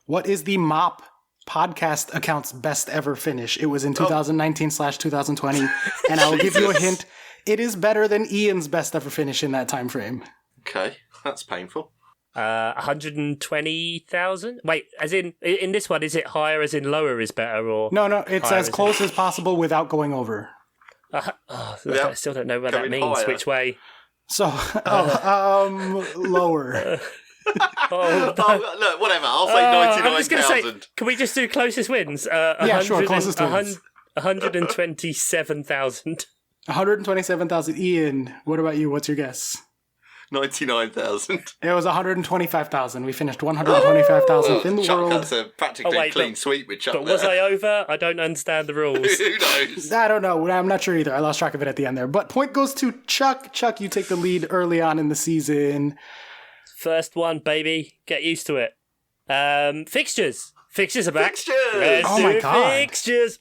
What is the MOP podcast account's best ever finish? It was in 2019/2020, and I will give you a hint. It is better than Ian's best ever finish in that time frame. Okay, that's painful. 120,000? Wait, as in this one, is it higher as in lower is better? Or No, it's as close as possible without going over. I still don't know what that means. Higher. Which way? So, lower. Look, whatever. I'll say 99,000. I'm just going to say, can we just do closest wins? Yeah, sure, closest wins. 127,000. 127,000. Ian, what about you? What's your guess? 99,000. It was 125,000. We finished 125,000th in the Chuck, world. that's a practically clean sweep with Chuck. But was I over? I don't understand the rules. Who knows? I don't know. I'm not sure either. I lost track of it at the end there. But point goes to Chuck. Chuck, you take the lead early on in the season. First one, baby. Get used to it. Fixtures. Fixtures are back. Fixtures! Oh my God. Fixtures.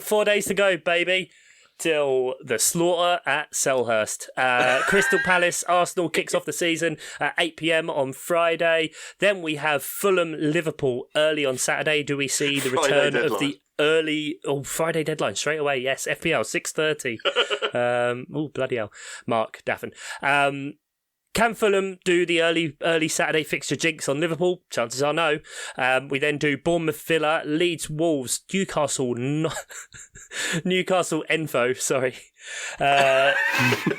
4 days to go, baby. Till the slaughter at Selhurst. Crystal Palace, Arsenal kicks off the season at 8 p.m. on Friday. Then we have Fulham, Liverpool early on Saturday. Do we see the return of the early Friday deadline straight away? Yes, FPL 6:30. Bloody hell, Mark Daffin. Can Fulham do the early Saturday fixture jinx on Liverpool? Chances are no. We then do Bournemouth, Villa, Leeds, Wolves, Newcastle Enfo, sorry.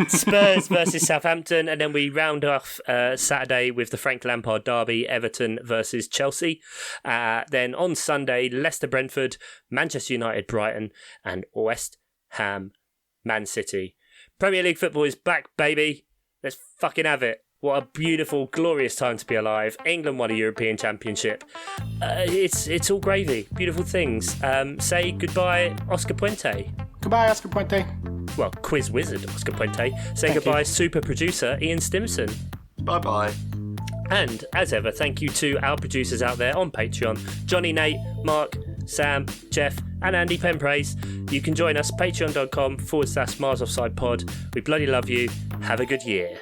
Spurs versus Southampton, and then we round off Saturday with the Frank Lampard derby, Everton versus Chelsea. Then on Sunday, Leicester, Brentford, Manchester United, Brighton, and West Ham, Man City. Premier League football is back, baby. Let's fucking have it. What a beautiful, glorious time to be alive. England won a European Championship. It's all gravy. Beautiful things. Say goodbye, Oscar Puente. Goodbye, Oscar Puente. Well, quiz wizard, Oscar Puente. Say Thank goodbye, you. super producer, Ian Stimson. Bye-bye. And, as ever, thank you to our producers out there on Patreon. Johnny, Nate, Mark, Sam, Jeff, and Andy Penpraise. You can join us, patreon.com/Mars Offside Pod. We bloody love you. Have a good year.